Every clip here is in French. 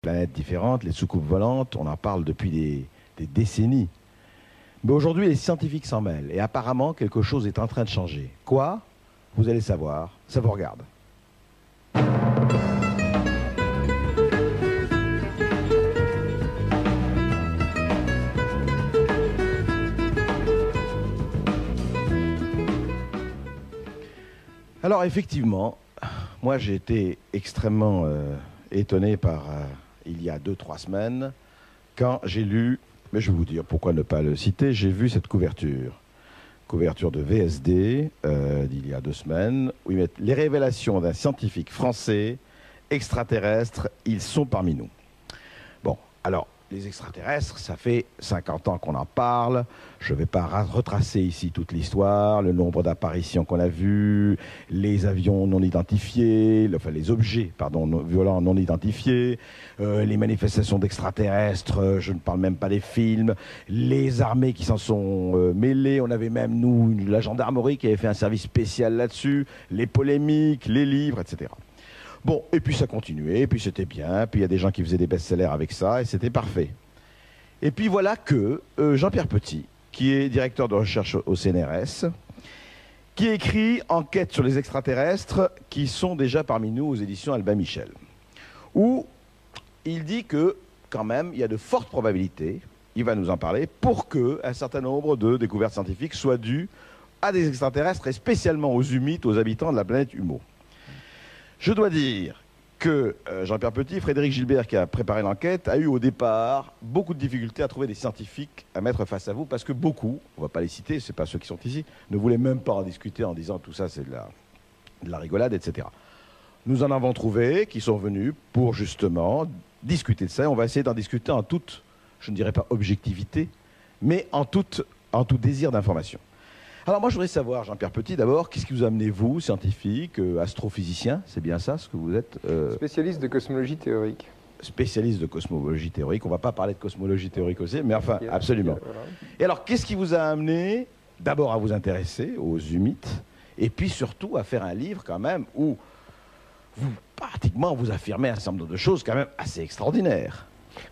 planètes différentes, les soucoupes volantes, on en parle depuis des décennies. Mais aujourd'hui, les scientifiques s'en mêlent et apparemment, quelque chose est en train de changer. Quoi? Vous allez savoir, ça vous regarde. Alors effectivement, moi j'ai été extrêmement étonné par, il y a 2-3 semaines, quand j'ai lu, mais je vais vous dire pourquoi ne pas le citer, j'ai vu cette couverture de VSD d'il y a 2 semaines, où ils mettent les révélations d'un scientifique français extraterrestre, ils sont parmi nous. Bon, alors, les extraterrestres, ça fait 50 ans qu'on en parle. Je ne vais pas retracer ici toute l'histoire, le nombre d'apparitions qu'on a vues, les avions non identifiés, enfin les objets, pardon, violents non identifiés, les manifestations d'extraterrestres, je ne parle même pas des films, les armées qui s'en sont mêlées. On avait même, nous, la gendarmerie qui avait fait un service spécial là-dessus, les polémiques, les livres, etc. Bon, et puis ça continuait, et puis c'était bien, puis il y a des gens qui faisaient des best-sellers avec ça, et c'était parfait. Et puis voilà que Jean-Pierre Petit, qui est directeur de recherche au CNRS, qui écrit Enquête sur les extraterrestres, qui sont déjà parmi nous aux éditions Albin Michel, où il dit que, quand même, il y a de fortes probabilités, il va nous en parler, pour qu'un certain nombre de découvertes scientifiques soient dues à des extraterrestres, et spécialement aux humites, aux habitants de la planète Humo. Je dois dire que Jean-Pierre Petit, Frédéric Gilbert, qui a préparé l'enquête, a eu au départ beaucoup de difficultés à trouver des scientifiques à mettre face à vous, parce que beaucoup, on ne va pas les citer, ce n'est pas ceux qui sont ici, ne voulaient même pas en discuter en disant tout ça c'est de la rigolade, etc. Nous en avons trouvé qui sont venus pour justement discuter de ça. On va essayer d'en discuter en toute, je ne dirais pas objectivité, mais en tout désir d'information. Alors moi je voudrais savoir, Jean-Pierre Petit, d'abord, qu'est-ce qui vous a amené, vous, scientifique, astrophysicien, c'est bien ça ce que vous êtes Spécialiste de cosmologie théorique. Spécialiste de cosmologie théorique, on ne va pas parler de cosmologie théorique aussi, mais enfin, absolument. Voilà. Et alors, qu'est-ce qui vous a amené, d'abord à vous intéresser aux humites, et puis surtout à faire un livre quand même où vous, pratiquement, vous affirmez un certain nombre de choses quand même assez extraordinaires.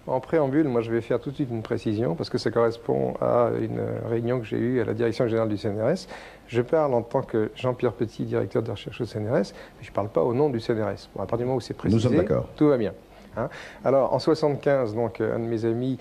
En préambule, moi je vais faire tout de suite une précision parce que ça correspond à une réunion que j'ai eue à la direction générale du CNRS. Je parle en tant que Jean-Pierre Petit, directeur de recherche au CNRS, mais je ne parle pas au nom du CNRS. Bon, à partir du moment où c'est précisé, nous sommes d'accord. Tout va bien. Hein. Alors, en 1975, donc, un de mes amis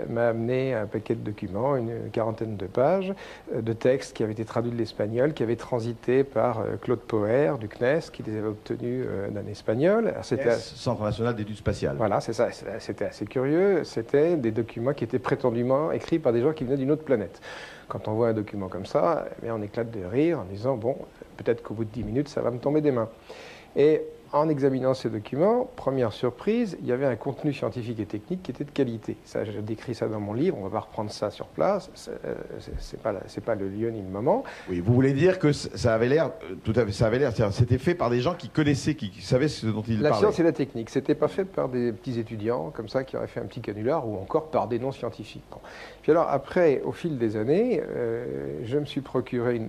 m'a amené un paquet de documents, une quarantaine de pages, de textes qui avaient été traduits de l'espagnol, qui avaient transité par Claude Poher du CNES, qui les avait obtenus d'un espagnol. Centre national d'études spatiales. Voilà, c'est ça. C'était assez curieux. C'était des documents qui étaient prétendument écrits par des gens qui venaient d'une autre planète. Quand on voit un document comme ça, eh bien, on éclate de rire en disant, bon, peut-être qu'au bout de 10 minutes, ça va me tomber des mains. Et en examinant ces documents, première surprise, il y avait un contenu scientifique et technique qui était de qualité. Ça, je décris ça dans mon livre, on ne va pas reprendre ça sur place, c'est pas le lieu ni le moment. Oui, vous voulez dire que ça avait l'air, tout à fait, ça avait l'air, c'était fait par des gens qui connaissaient, qui savaient ce dont ils parlaient. La science et la technique, c'était pas fait par des petits étudiants comme ça qui auraient fait un petit canular ou encore par des non-scientifiques. Bon. Puis alors après, au fil des années, je me suis procuré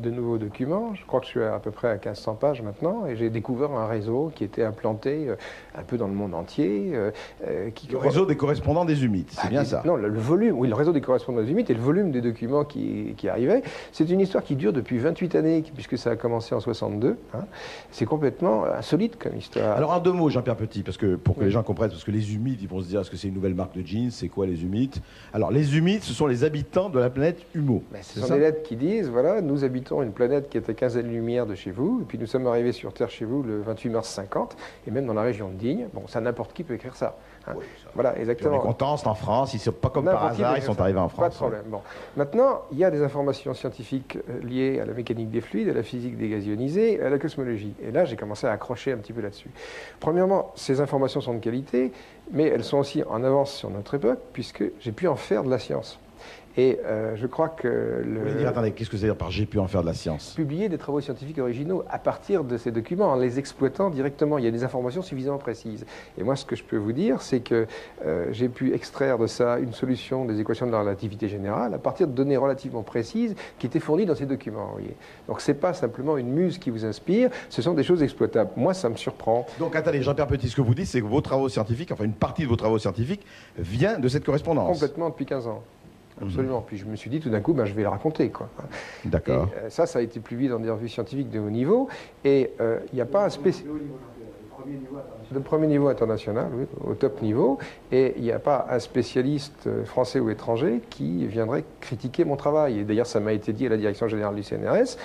de nouveaux documents, je crois que je suis à peu près à 1500 pages maintenant, et j'ai découvert un réseau qui était implanté un peu dans le monde entier. Le réseau des correspondants des humites, c'est bien ça? Non, le volume, oui, le réseau des correspondants des humites et le volume des documents qui arrivaient. C'est une histoire qui dure depuis 28 années, puisque ça a commencé en 62. Hein. C'est complètement insolite comme histoire. Alors, en 2 mots, Jean-Pierre Petit, parce que, pour que les gens comprennent, parce que les humites, ils vont se dire, est-ce que c'est une nouvelle marque de jeans? C'est quoi les humites? Alors, les humites, ce sont les habitants de la planète Humo. Ce sont des lettres qui disent, voilà, nous habitons une planète qui est à 15 années-lumière de chez vous, et puis nous sommes arrivés sur Terre chez vous le 28 mars 50, et même dans la région de Digne. Bon, ça, n'importe qui peut écrire ça. Hein. Oui, voilà, exactement. On est content, c'est en France, ils sont pas comme par hasard, ils sont arrivés en France. Pas de problème. Bon. Maintenant, il y a des informations scientifiques liées à la mécanique des fluides, à la physique des gaz ionisés, à la cosmologie. Et là, j'ai commencé à accrocher un petit peu là-dessus. Premièrement, ces informations sont de qualité, mais elles sont aussi en avance sur notre époque, puisque j'ai pu en faire de la science. Et je crois que... Vous voulez dire, attendez, qu'est-ce que ça veut dire par j'ai pu en faire de la science? Publier des travaux scientifiques originaux à partir de ces documents, en les exploitant directement. Il y a des informations suffisamment précises. Et moi, ce que je peux vous dire, c'est que j'ai pu extraire de ça une solution des équations de la relativité générale à partir de données relativement précises qui étaient fournies dans ces documents. Vous voyez. Donc, ce n'est pas simplement une muse qui vous inspire, ce sont des choses exploitables. Moi, ça me surprend. Donc, attendez, Jean-Pierre Petit, ce que vous dites, c'est que vos travaux scientifiques, enfin une partie de vos travaux scientifiques, vient de cette correspondance. Complètement, depuis 15 ans. Absolument. Puis je me suis dit tout d'un coup, je vais le raconter, quoi. D'accord. Ça a été publié dans des revues scientifiques de haut niveau. Et il n'y a pas un spécialiste. De premier niveau international, oui, au top niveau. Et il n'y a pas un spécialiste français ou étranger qui viendrait critiquer mon travail. Et d'ailleurs, ça m'a été dit à la direction générale du CNRS.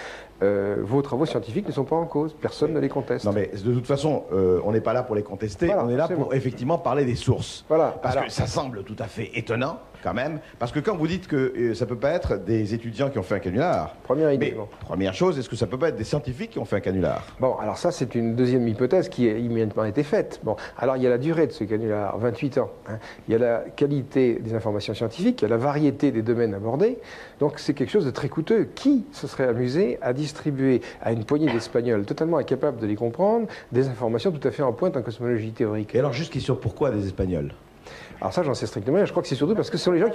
Vos travaux scientifiques ne sont pas en cause, personne ne les conteste. Non mais de toute façon, on n'est pas là pour les contester, voilà, on est là pour effectivement parler des sources. Voilà. Parce que ça semble tout à fait étonnant quand même, parce que quand vous dites que ça peut pas être des étudiants qui ont fait un canular, première idée. Mais, première chose, est-ce que ça peut pas être des scientifiques qui ont fait un canular? Bon, alors ça c'est une deuxième hypothèse qui a immédiatement été faite. Bon, alors il y a la durée de ce canular, 28 ans. Hein. Il y a la qualité des informations scientifiques, il y a la variété des domaines abordés. Donc c'est quelque chose de très coûteux. Qui se serait amusé à distribuer à une poignée d'Espagnols totalement incapables de les comprendre des informations tout à fait en pointe en cosmologie théorique? Et alors juste question, pourquoi des Espagnols? Alors ça, j'en sais strictement rien. Je crois que c'est surtout parce que ce sont les gens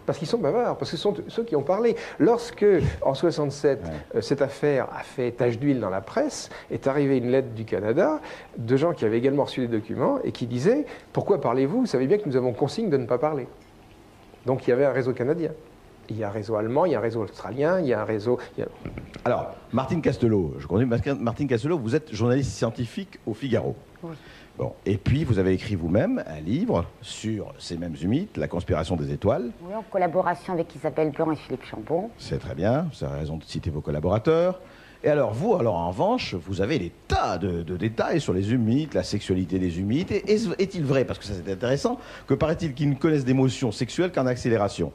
parce qu'ils sont bavards, parce que ce sont ceux qui ont parlé. Lorsque, en 67, cette affaire a fait tache d'huile dans la presse, est arrivée une lettre du Canada de gens qui avaient également reçu des documents et qui disaient « Pourquoi parlez-vous? Vous savez bien que nous avons consigne de ne pas parler. » Donc il y avait un réseau canadien. Il y a un réseau allemand, il y a un réseau australien, il y a un réseau... Alors, Martine Castelot, je connais Martine Castelot, vous êtes journaliste scientifique au Figaro. Oui. Bon, et puis, vous avez écrit vous-même un livre sur ces mêmes mythes, La conspiration des étoiles. Oui, en collaboration avec Isabelle Blanc et Philippe Chambon. C'est très bien, vous avez raison de citer vos collaborateurs. Et alors, vous, en revanche, vous avez des tas de détails sur les humides, la sexualité des humides. Et est-il vrai, parce que ça c'est intéressant, que paraît-il qu'ils ne connaissent d'émotions sexuelles qu'en accélération?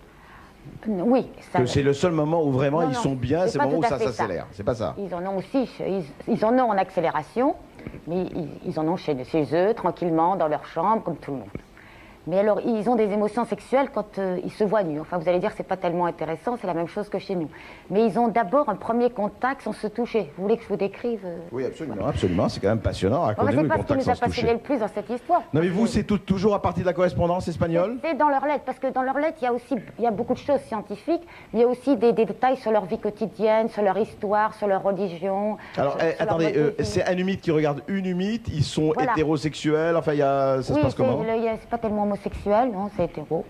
Oui. Que c'est le seul moment où vraiment ils sont bien, c'est le moment où ça s'accélère. C'est pas ça? Ils en ont aussi, ils en ont en accélération, mais ils en ont chez eux, tranquillement, dans leur chambre, comme tout le monde. Mais alors, ils ont des émotions sexuelles quand ils se voient nus. Enfin, vous allez dire que c'est pas tellement intéressant, c'est la même chose que chez nous. Mais ils ont d'abord un premier contact sans se toucher. Vous voulez que je vous décrive Oui, absolument, absolument. C'est quand même passionnant. Racontez-nous le contact sans se toucher. C'est pas ce qui nous a passionné le plus dans cette histoire. Non, mais vous, c'est toujours à partir de la correspondance espagnole? C'est dans leurs lettres, parce que dans leurs lettres, il y a beaucoup de choses scientifiques, mais il y a aussi des détails sur leur vie quotidienne, sur leur histoire, sur leur religion. Alors, attendez, c'est un humide qui regarde une humide, ils sont hétérosexuels, enfin, ça se passe comment? C'est pas tellement homosexuel, non, c'est hétéro.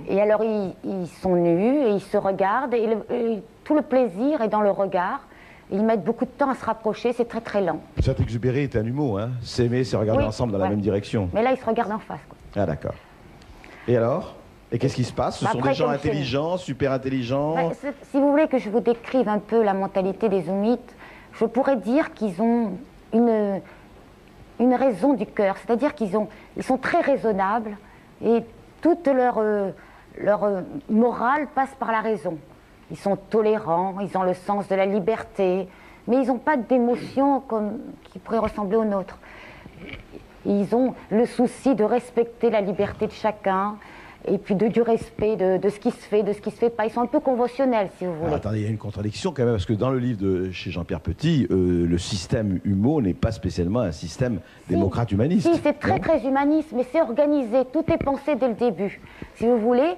Et alors, ils sont nus et ils se regardent, et tout le plaisir est dans le regard. Ils mettent beaucoup de temps à se rapprocher, c'est très très lent. Saint-Exupéry est un humour, hein. S'aimer, c'est regarder ensemble dans la même direction. Mais là, ils se regardent en face, quoi. Ah, d'accord. Et alors? Et qu'est-ce qui se passe? Ce sont des gens intelligents, super intelligents? Si vous voulez que je vous décrive un peu la mentalité des Humites, je pourrais dire qu'ils ont une raison du cœur, c'est-à-dire qu'ils sont très raisonnables et toute leur morale passe par la raison. Ils sont tolérants, ils ont le sens de la liberté, mais ils n'ont pas d'émotions qui pourraient ressembler aux nôtres. Ils ont le souci de respecter la liberté de chacun, et puis du respect de ce qui se fait, de ce qui se fait pas. Ils sont un peu conventionnels, si vous voulez. Alors, attendez, il y a une contradiction quand même, parce que dans le livre de chez Jean-Pierre Petit, le système humo n'est pas spécialement un système démocrate humaniste. Si, c'est très très humaniste, mais c'est organisé, tout est pensé dès le début. Si vous voulez,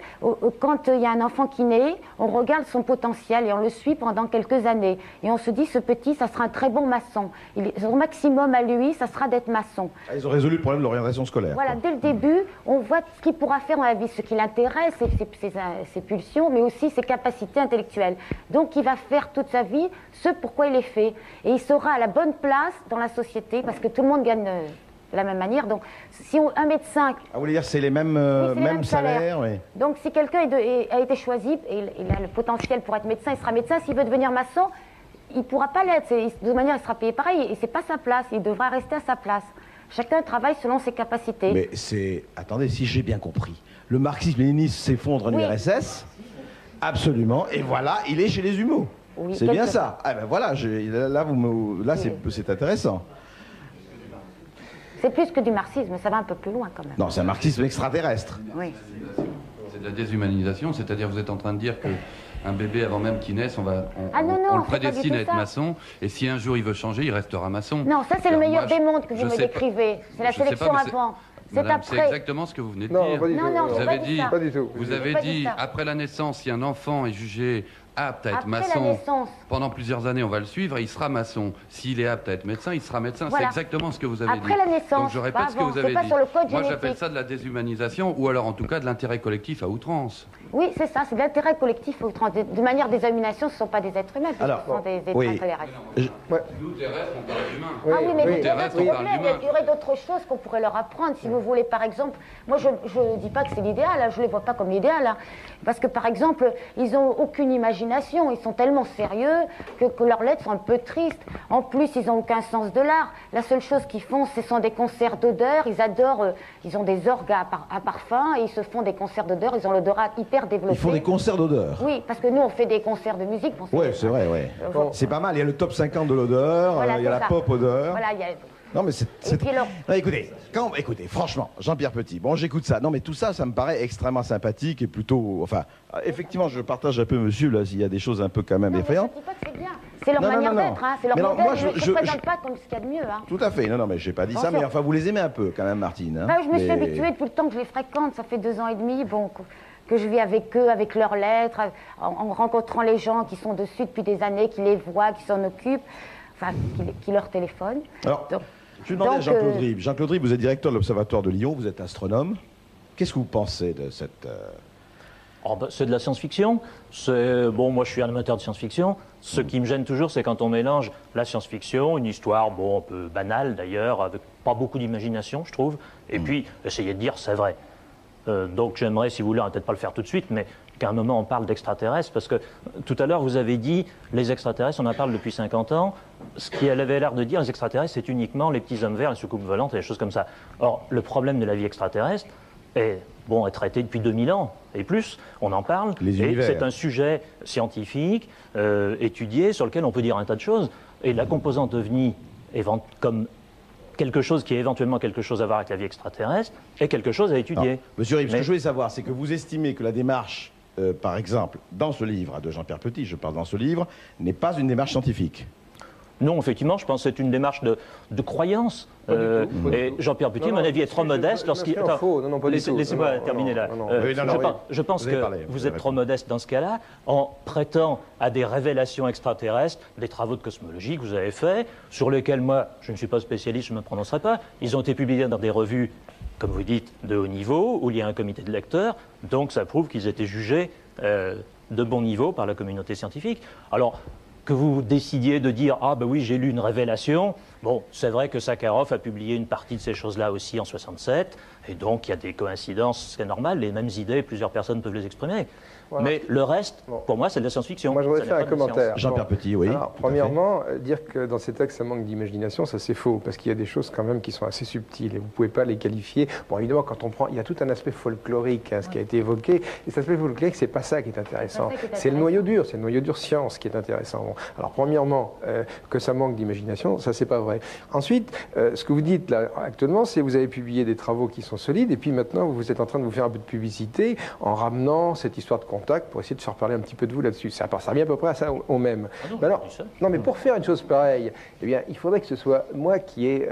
quand il y a un enfant qui naît, on regarde son potentiel et on le suit pendant quelques années. Et on se dit, ce petit, ça sera un très bon maçon. Son maximum à lui, ça sera d'être maçon. Ah, ils ont résolu le problème de l'orientation scolaire. Voilà, dès le début, on voit ce qu'il pourra faire dans la vie, ce qui l'intéresse, ses pulsions, mais aussi ses capacités intellectuelles. Donc il va faire toute sa vie ce pourquoi il est fait. Et il sera à la bonne place dans la société, parce que tout le monde gagne de la même manière. Donc si un médecin... Ah, vous voulez dire c'est les mêmes, mêmes salaires, oui. Donc si quelqu'un a été choisi, et il a le potentiel pour être médecin, il sera médecin. S'il veut devenir maçon, il ne pourra pas l'être. De toute manière, il sera payé pareil, et ce n'est pas sa place. Il devra rester à sa place. Chacun travaille selon ses capacités. Mais c'est... Attendez, si j'ai bien compris. Le marxisme-léninisme s'effondre en URSS, absolument, et voilà, il est chez les humos. Oui, c'est bien ça. Ah ben voilà, là c'est intéressant. C'est plus que du marxisme, ça va un peu plus loin quand même. Non, c'est un marxisme extraterrestre. Oui. C'est de la déshumanisation, c'est-à-dire vous êtes en train de dire qu'un bébé, avant même qu'il naisse, on le prédestine à être maçon, et si un jour il veut changer, il restera maçon. Non, ça c'est le meilleur des mondes que vous me décrivez. C'est la sélection avant. C'est exactement ce que vous venez de dire. Non, vous avez dit, pas du tout. Vous avez dit, après la naissance, si un enfant est jugé apte à être maçon, pendant plusieurs années, on va le suivre et il sera maçon. S'il est apte à être médecin, il sera médecin. Voilà. C'est exactement ce que vous avez dit. Après la naissance, donc je répète ce que vous avez dit. Moi, j'appelle ça de la déshumanisation, ou alors en tout cas de l'intérêt collectif à outrance. Oui, c'est ça, c'est de l'intérêt collectif à outrance. De manière déshumanisation, ce ne sont pas des êtres humains, ce sont des extraterrestres. Nous, terrestres, on parle d'humains. Ah oui, mais les terrestres, on parle d'humains. Il y aurait d'autres choses qu'on pourrait leur apprendre. Si vous voulez, par exemple, moi, je ne dis pas que c'est l'idéal, je ne les vois pas comme l'idéal. Parce que, par exemple, ils n'ont aucune imagination. Ils sont tellement sérieux que leurs lettres sont un peu tristes. En plus, ils n'ont aucun sens de l'art. La seule chose qu'ils font, ce sont des concerts d'odeurs. Ils adorent, ils ont des orgues à parfum et ils se font des concerts d'odeurs. Ils ont l'odorat hyper développé. Ils font des concerts d'odeurs. Oui, parce que nous, on fait des concerts de musique. Bon, oui, c'est vrai, oui. C'est pas mal. Il y a le top 50 de l'odeur, voilà, il y a la pop odeur. Voilà, il y a... Non, mais c'est... Non, écoutez, franchement, Jean-Pierre Petit, bon, j'écoute ça. Non, mais tout ça, ça me paraît extrêmement sympathique et plutôt... Enfin, effectivement, je partage un peu, monsieur, là, s'il y a des choses un peu quand même effrayantes. Je ne dis pas que c'est bien. C'est leur manière d'être, c'est leur modèle. Moi, je ne présente pas comme ce qu'il y a de mieux. Tout à fait. Non, mais je n'ai pas dit ça, mais enfin, vous les aimez un peu, quand même, Martine. Je me suis habituée depuis le temps que je les fréquente. Ça fait 2 ans et demi, bon... que je vis avec eux, avec leurs lettres, en rencontrant les gens qui sont dessus depuis des années, qui les voient, qui s'en occupent, enfin, qui leur téléphonent. Alors, je vais demander à Jean-Claude Ribes. Jean-Claude Ribes, vous êtes directeur de l'Observatoire de Lyon, vous êtes astronome. Qu'est-ce que vous pensez de cette... C'est de la science-fiction. Bon, moi, je suis un amateur de science-fiction. Ce qui me gêne toujours, c'est quand on mélange la science-fiction, une histoire, bon, un peu banale d'ailleurs, avec pas beaucoup d'imagination, je trouve, et puis essayer de dire c'est vrai. Donc j'aimerais, si vous voulez, on va peut-être pas le faire tout de suite, mais qu'à un moment on parle d'extraterrestres, parce que tout à l'heure vous avez dit, les extraterrestres, on en parle depuis 50 ans, ce qu'elle avait l'air de dire, les extraterrestres, c'est uniquement les petits hommes verts, les soucoupes volantes et des choses comme ça. Or, le problème de la vie extraterrestre est traité depuis 2000 ans et plus, on en parle, et c'est un sujet scientifique, étudié, sur lequel on peut dire un tas de choses, et la composante OVNI, comme quelque chose qui a éventuellement quelque chose à voir avec la vie extraterrestre et quelque chose à étudier. Non. Monsieur Ribes, ce que je voulais savoir, c'est que vous estimez que la démarche, par exemple, dans ce livre de Jean-Pierre Petit, je parle dans ce livre, n'est pas une démarche scientifique. Non, effectivement, je pense que c'est une démarche de croyance. Et Jean-Pierre Petit, à mon avis, est trop modeste lorsqu'il... Laissez-moi terminer là. Je pense que vous êtes trop modeste dans ce cas-là, en prêtant à des révélations extraterrestres, des travaux de cosmologie que vous avez faits, sur lesquels moi, je ne suis pas spécialiste, je ne me prononcerai pas. Ils ont été publiés dans des revues, comme vous dites, de haut niveau, où il y a un comité de lecteurs, donc ça prouve qu'ils étaient jugés de bon niveau par la communauté scientifique. Alors, que vous décidiez de dire « Ah ben oui, j'ai lu une révélation », bon, c'est vrai que Sakharov a publié une partie de ces choses-là aussi en 67, et donc il y a des coïncidences, c'est normal, les mêmes idées, plusieurs personnes peuvent les exprimer. Voilà. Mais le reste, pour moi, c'est de la science-fiction. Moi, je voudrais faire un commentaire. Jean-Pierre Petit, oui. Alors, premièrement, dire que dans ces textes, ça manque d'imagination, ça c'est faux, parce qu'il y a des choses quand même qui sont assez subtiles, et vous ne pouvez pas les qualifier. Bon, évidemment, quand on prend, il y a tout un aspect folklorique, ce qui a été évoqué, et cet aspect folklorique, c'est pas ça qui est intéressant. C'est le noyau dur, science qui est intéressant. Bon. Alors, premièrement, que ça manque d'imagination, ça c'est pas vrai. Ensuite, ce que vous dites là, actuellement, c'est que vous avez publié des travaux qui sont solides, et puis maintenant, vous êtes en train de vous faire un peu de publicité en ramenant cette histoire de contact pour essayer de se reparler un petit peu de vous là-dessus. Ça revient à peu près à ça au même. Non, mais pour faire une chose pareille, eh bien, il faudrait que ce soit moi qui ai,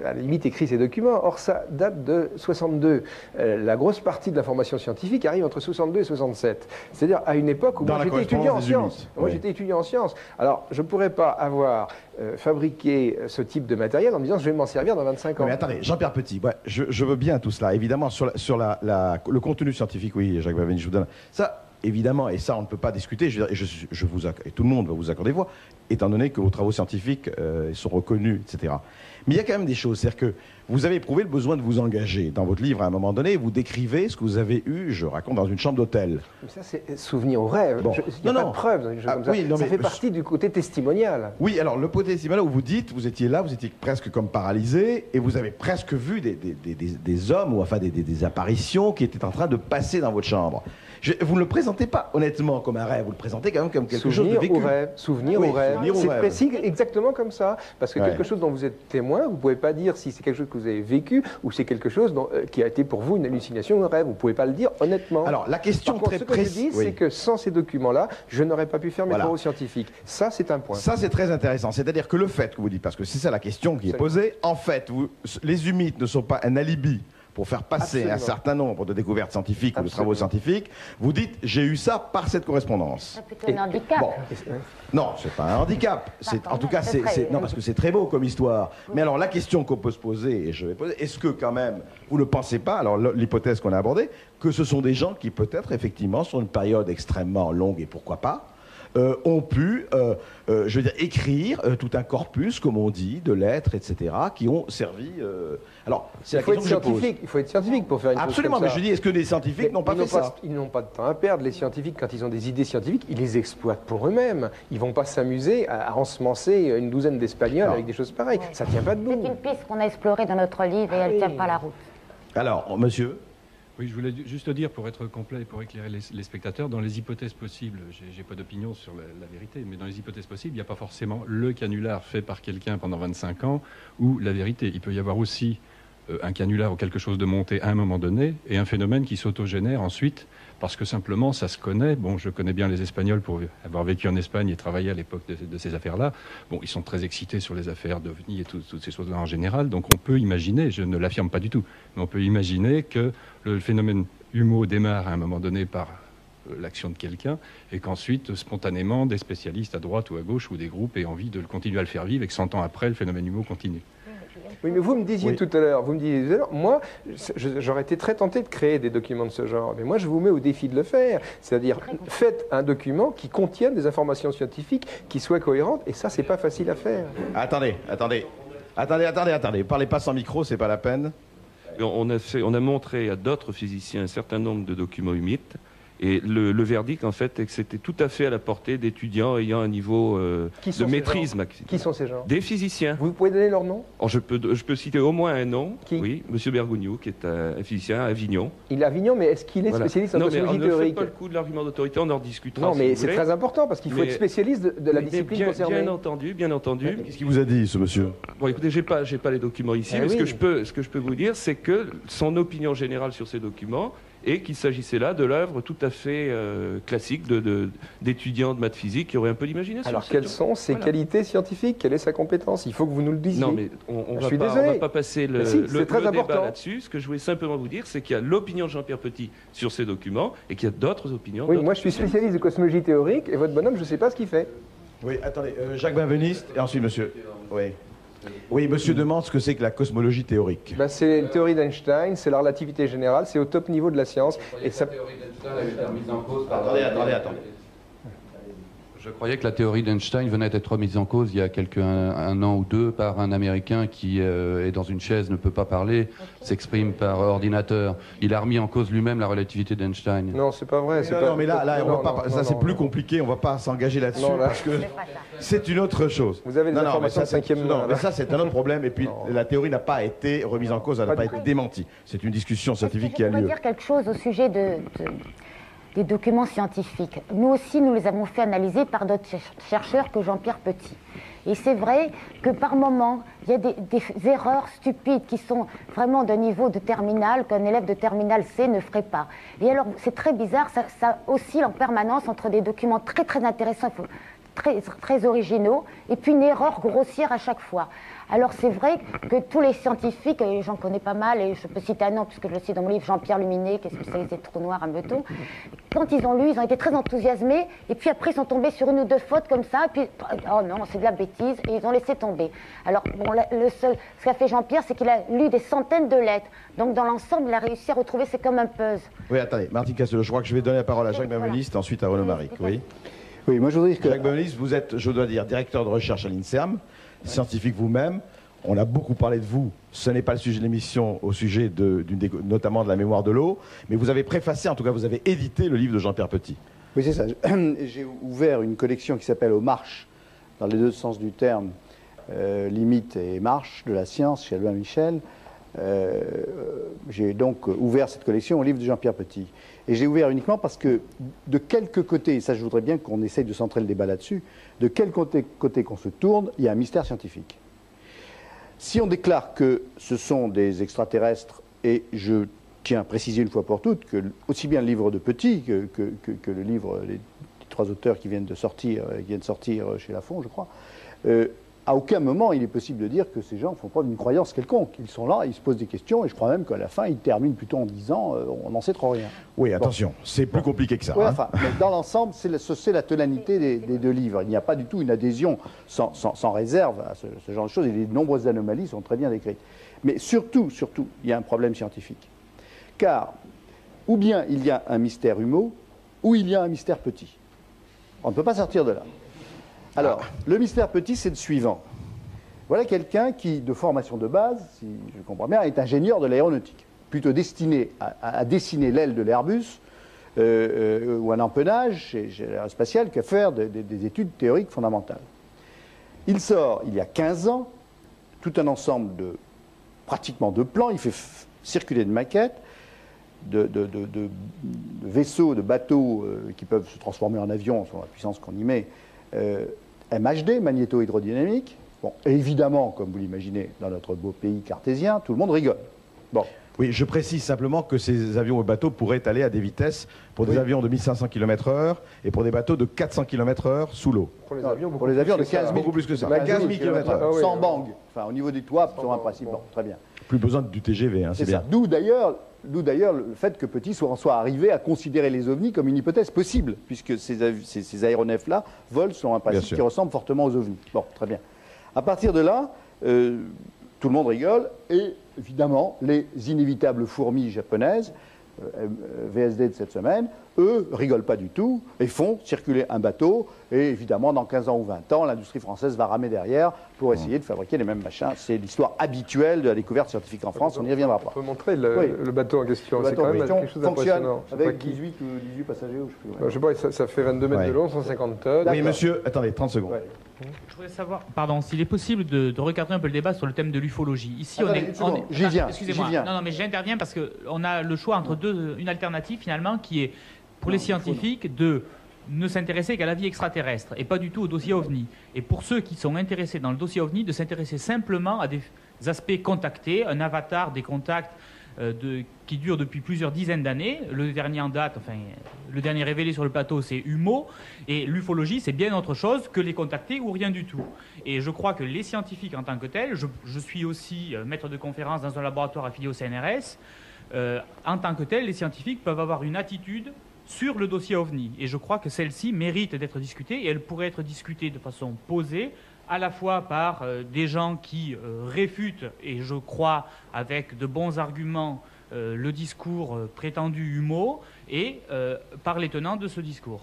à la limite, écrit ces documents. Or, ça date de 62. La grosse partie de l'information scientifique arrive entre 62 et 67. C'est-à-dire à une époque où moi, j'étais étudiant en sciences. Moi, j'étais étudiant en sciences. Alors, je ne pourrais pas avoir fabriqué ce type de matériel en me disant je vais m'en servir dans 25 ans. Mais attendez, Jean-Pierre Petit, je veux bien tout cela. Évidemment, sur le contenu scientifique, oui, Jacques Baveny, je vous donne ça. Évidemment, et ça on ne peut pas discuter, et tout le monde va vous accorder voix, étant donné que vos travaux scientifiques sont reconnus, etc. Mais il y a quand même des choses, c'est-à-dire que vous avez éprouvé le besoin de vous engager. Dans votre livre, à un moment donné, vous décrivez ce que vous avez eu, je raconte, dans une chambre d'hôtel. Mais ça, c'est souvenir au rêve. Bon. Il n'y a pas de preuve. Ça fait partie du côté testimonial. Oui, alors le côté testimonial où vous dites, vous étiez là, vous étiez presque comme paralysé, et vous avez presque vu des hommes, ou enfin des apparitions qui étaient en train de passer dans votre chambre. Vous ne le présentez pas honnêtement comme un rêve, vous le présentez quand même comme quelque chose de vécu. Souvenir au rêve. C'est précis, exactement comme ça. Parce que quelque chose dont vous êtes témoin, vous ne pouvez pas dire si c'est quelque chose que vous avez vécu ou c'est quelque chose qui a été pour vous une hallucination ou un rêve. Vous ne pouvez pas le dire honnêtement. Alors, la question très précise... Ce que je dis, c'est que sans ces documents-là, je n'aurais pas pu faire mes travaux scientifiques. Ça, c'est un point. Ça, c'est très intéressant. C'est-à-dire que le fait que vous dites, parce que c'est ça la question qui est posée, en fait, les humides ne sont pas un alibi pour faire passer un certain nombre de découvertes scientifiques ou de travaux scientifiques. Vous dites, j'ai eu ça par cette correspondance. C'est plutôt un handicap. Bon, non, c'est pas un handicap. En tout cas, non, parce que c'est très beau comme histoire. Mais alors, la question qu'on peut se poser, et je vais poser, est-ce que quand même, vous ne pensez pas, alors l'hypothèse qu'on a abordée, que ce sont des gens qui peut-être, effectivement, sur une période extrêmement longue, et pourquoi pas, ont pu, je veux dire, écrire tout un corpus, comme on dit, de lettres, etc., qui ont servi... Alors, c'est la question que je pose. Il faut être scientifique pour faire une chose comme ça. Absolument, mais je dis, est-ce que les scientifiques n'ont pas fait ça? Ils n'ont pas de temps à perdre. Les scientifiques, quand ils ont des idées scientifiques, ils les exploitent pour eux-mêmes. Ils ne vont pas s'amuser à ensemencer une douzaine d'Espagnols avec des choses pareilles. Ça ne tient pas debout. C'est une piste qu'on a explorée dans notre livre et elle ne tient pas la route. Alors, monsieur? Oui, je voulais juste dire, pour être complet et pour éclairer les spectateurs, dans les hypothèses possibles, j'ai pas d'opinion sur la vérité, mais dans les hypothèses possibles, il n'y a pas forcément le canular fait par quelqu'un pendant 25 ans ou la vérité. Il peut y avoir aussi un canular ou quelque chose de monté à un moment donné et un phénomène qui s'autogénère ensuite parce que simplement ça se connaît. Bon, je connais bien les Espagnols pour avoir vécu en Espagne et travaillé à l'époque de ces affaires-là. Bon, ils sont très excités sur les affaires d'OVNI et toutes ces choses-là en général. Donc on peut imaginer, je ne l'affirme pas du tout, mais on peut imaginer que le phénomène humo démarre à un moment donné par l'action de quelqu'un et qu'ensuite, spontanément, des spécialistes à droite ou à gauche ou des groupes aient envie de continuer à le faire vivre et que 100 ans après, le phénomène humo continue. Oui, mais vous me disiez tout à l'heure, moi, j'aurais été très tenté de créer des documents de ce genre. Mais moi, je vous mets au défi de le faire. C'est-à-dire, faites un document qui contienne des informations scientifiques qui soient cohérentes. Et ça, c'est pas facile à faire. Attendez. Parlez pas sans micro, c'est pas la peine. On a montré à d'autres physiciens un certain nombre de documents humides. Et le verdict, en fait, est que c'était tout à fait à la portée d'étudiants ayant un niveau de maîtrise maximum. Qui sont ces gens? Des physiciens. Vous pouvez donner leur nom? Je peux citer au moins un nom. Qui? Oui, M. Bergogneau, qui est un physicien à Avignon. Il est à Avignon, mais est-ce qu'il est spécialiste en cosmologie théorique? Non, mais on ne fait pas le coup de l'argument d'autorité, on en rediscutera. Non, mais c'est très important, parce qu'il faut être spécialiste de la discipline concernée. Bien entendu. Qu'est-ce qu'il vous a dit, ce monsieur? Bon, écoutez, j'ai pas les documents ici, mais ce que je peux vous dire, c'est que son opinion générale sur ces documents, et qu'il s'agissait là de l'œuvre tout à fait classique d'étudiants de maths physique qui auraient un peu d'imagination. Alors, quelles sont ses qualités scientifiques? Quelle est sa compétence? Il faut que vous nous le disiez. Non, mais on ne va pas passer le débat là-dessus. Ce que je voulais simplement vous dire, c'est qu'il y a l'opinion de Jean-Pierre Petit sur ces documents et qu'il y a d'autres opinions. Oui, moi je suis spécialiste de cosmologie théorique et votre bonhomme, je ne sais pas ce qu'il fait. Oui, attendez, Jacques Benveniste et ensuite monsieur. Oui, monsieur demande ce que c'est que la cosmologie théorique. C'est une théorie d'Einstein, c'est la relativité générale, c'est au top niveau de la science. Et ça... Attendez. Je croyais que la théorie d'Einstein venait d'être remise en cause il y a un an ou deux par un Américain qui est dans une chaise, ne peut pas parler, s'exprime par ordinateur. Il a remis en cause lui-même la relativité d'Einstein. Non, c'est pas vrai. Non, mais là, c'est plus compliqué, on ne va pas s'engager là-dessus parce que c'est une autre chose. Vous avez des informations de cinquième main. Non, mais ça, c'est un autre problème. Et puis, la théorie n'a pas été remise en cause, elle n'a pas été démentie. C'est une discussion scientifique qui a lieu. Je voudrais dire quelque chose au sujet des documents scientifiques. Nous aussi, nous les avons fait analyser par d'autres chercheurs que Jean-Pierre Petit. Et c'est vrai que par moments, il y a des erreurs stupides qui sont vraiment de niveau de terminale, qu'un élève de terminale C ne ferait pas. Et alors, c'est très bizarre, ça oscille en permanence entre des documents très très intéressants, très originaux, et puis une erreur grossière à chaque fois. Alors c'est vrai que tous les scientifiques, et j'en connais pas mal, et je peux citer un nom puisque je le cite dans mon livre, Jean-Pierre Luminet, qui est spécialisé trous noirs à Meudon, quand ils ont lu, ils ont été très enthousiasmés, et puis après ils sont tombés sur une ou deux fautes comme ça, et puis oh non, c'est de la bêtise, et ils ont laissé tomber. Alors bon, ce qu'a fait Jean-Pierre, c'est qu'il a lu des centaines de lettres, donc dans l'ensemble, il a réussi à retrouver, c'est comme un puzzle. Oui, attendez, Martine Castelot, je crois que je vais donner la parole à Jacques Benveniste, ensuite à Renaud Maric. Oui, moi je voudrais dire que... Jacques Benveniste, vous êtes, je dois dire, directeur de recherche à l'INSERM, scientifique vous-même. On a beaucoup parlé de vous. Ce n'est pas le sujet de l'émission, au sujet notamment de la mémoire de l'eau. Mais vous avez préfacé, en tout cas, vous avez édité le livre de Jean-Pierre Petit. Oui, c'est ça. J'ai ouvert une collection qui s'appelle Aux Marches, dans les deux sens du terme, limite et marche de la science, chez Albin Michel, J'ai donc ouvert cette collection au livre de Jean-Pierre Petit. Et j'ai ouvert uniquement parce que de quelque côté, et ça je voudrais bien qu'on essaye de centrer le débat là-dessus, de quel côté qu'on se tourne, il y a un mystère scientifique. Si on déclare que ce sont des extraterrestres, et je tiens à préciser une fois pour toutes que aussi bien le livre de Petit que le livre, les 3 auteurs qui viennent de sortir chez Lafon, je crois, à aucun moment il est possible de dire que ces gens font preuve d'une croyance quelconque. Ils sont là, ils se posent des questions, et je crois même qu'à la fin, ils terminent plutôt en disant on n'en sait trop rien. Oui, attention, c'est plus compliqué que ça. Oui, enfin, mais dans l'ensemble, c'est la tonalité des 2 livres. Il n'y a pas du tout une adhésion sans réserve à ce genre de choses, et les nombreuses anomalies sont très bien décrites. Mais surtout, il y a un problème scientifique. Car, ou bien il y a un mystère Humeau, ou il y a un mystère Petit. On ne peut pas sortir de là. Alors, le mystère Petit, c'est le suivant. Voilà quelqu'un qui, de formation de base, si je comprends bien, est ingénieur de l'aéronautique, plutôt destiné à dessiner l'aile de l'Airbus ou un empennage chez l'aérospatiale qu'à faire des études théoriques fondamentales. Il sort, il y a 15 ans, tout un ensemble pratiquement de plans, il fait circuler de maquettes, de vaisseaux, de bateaux qui peuvent se transformer en avions selon la puissance qu'on y met, MHD, magnéto-hydrodynamique. Bon, et évidemment, comme vous l'imaginez, dans notre beau pays cartésien, tout le monde rigole. Bon. Oui, je précise simplement que ces avions et bateaux pourraient aller à des vitesses pour des avions de 1500 km/h et pour des bateaux de 400 km/h sous l'eau. Pour les avions, de 15 000, beaucoup plus que ça. 15 000 km/h. Sans bang. Enfin, au niveau des toits, sur un principe. Bon, très bien. Plus besoin du TGV, hein, c'est bien. D'où d'ailleurs le fait que Petit soit arrivé à considérer les ovnis comme une hypothèse possible, puisque ces aéronefs-là volent selon un principe qui ressemble fortement aux ovnis. Bon, très bien. À partir de là, tout le monde rigole, et évidemment, les inévitables fourmis japonaises, VSD de cette semaine, eux, rigolent pas du tout et font circuler un bateau. Et évidemment, dans 15 ans ou 20 ans, l'industrie française va ramer derrière pour essayer de fabriquer les mêmes machins. C'est l'histoire habituelle de la découverte scientifique en France, on n'y reviendra pas. On peut montrer le bateau en question. C'est quand même quelque chose d'impressionnant. Avec 18 ou 18 passagers, ou je sais plus. Je sais pas, ça fait 22 mètres de long, 150 tonnes. Oui, monsieur, attendez, 30 secondes. Ouais. Je voudrais savoir, pardon, s'il est possible de recadrer un peu le débat sur le thème de l'ufologie. Ici, j'y viens. Excusez-moi. Non, mais j'interviens parce qu'on a le choix entre une alternative finalement qui est pour les scientifiques de ne s'intéresser qu'à la vie extraterrestre et pas du tout au dossier OVNI. Et pour ceux qui sont intéressés dans le dossier OVNI, de s'intéresser simplement à des aspects contactés, un avatar des contacts qui dure depuis plusieurs dizaines d'années. Le dernier en date, enfin, le dernier révélé sur le plateau, c'est Humeau. Et l'ufologie, c'est bien autre chose que les contactés ou rien du tout. Et je crois que les scientifiques en tant que tels, je suis aussi maître de conférence dans un laboratoire affilié au CNRS, en tant que tels, les scientifiques peuvent avoir une attitude sur le dossier OVNI. Et je crois que celle-ci mérite d'être discutée, et elle pourrait être discutée de façon posée, à la fois par des gens qui réfutent, et je crois avec de bons arguments, le discours prétendu Humeau, et par les tenants de ce discours.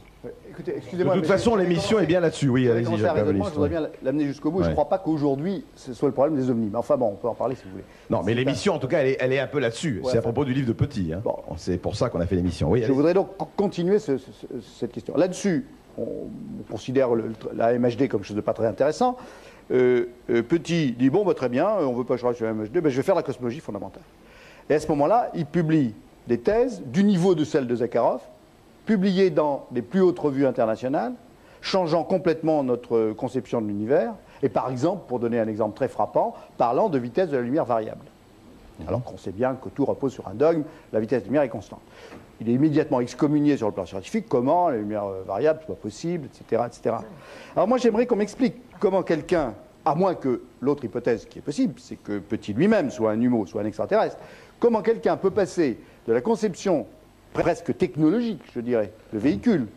Écoutez, excusez-moi. De toute façon, l'émission est bien là-dessus. Oui, allez-y, Jacques Cavalli. Je voudrais bien l'amener jusqu'au bout. Ouais. Je ne crois pas qu'aujourd'hui, ce soit le problème des ovnis. Mais enfin bon, on peut en parler si vous voulez. Non, mais l'émission, en tout cas, elle est un peu là-dessus. Ouais, c'est à propos du livre de Petit. Hein. Bon. C'est pour ça qu'on a fait l'émission. Oui, je voudrais donc continuer cette question. Là-dessus, on considère la MHD comme quelque chose de pas très intéressant. Petit dit, bon, bah, très bien, on ne veut pas changer sur la MHD, bah, je vais faire la cosmologie fondamentale. Et à ce moment-là, il publie des thèses du niveau de celle de Zakharov, publiées dans les plus hautes revues internationales, changeant complètement notre conception de l'univers, et par exemple, pour donner un exemple très frappant, parlant de vitesse de la lumière variable. Alors qu'on sait bien que tout repose sur un dogme, la vitesse de la lumière est constante. Il est immédiatement excommunié sur le plan scientifique, comment la lumière variable, c'est pas possible, etc., etc. Alors moi, j'aimerais qu'on m'explique comment quelqu'un, à moins que l'autre hypothèse qui est possible, c'est que Petit lui-même soit un humeau, soit un extraterrestre, comment quelqu'un peut passer de la conception presque technologique, je dirais, de véhicule,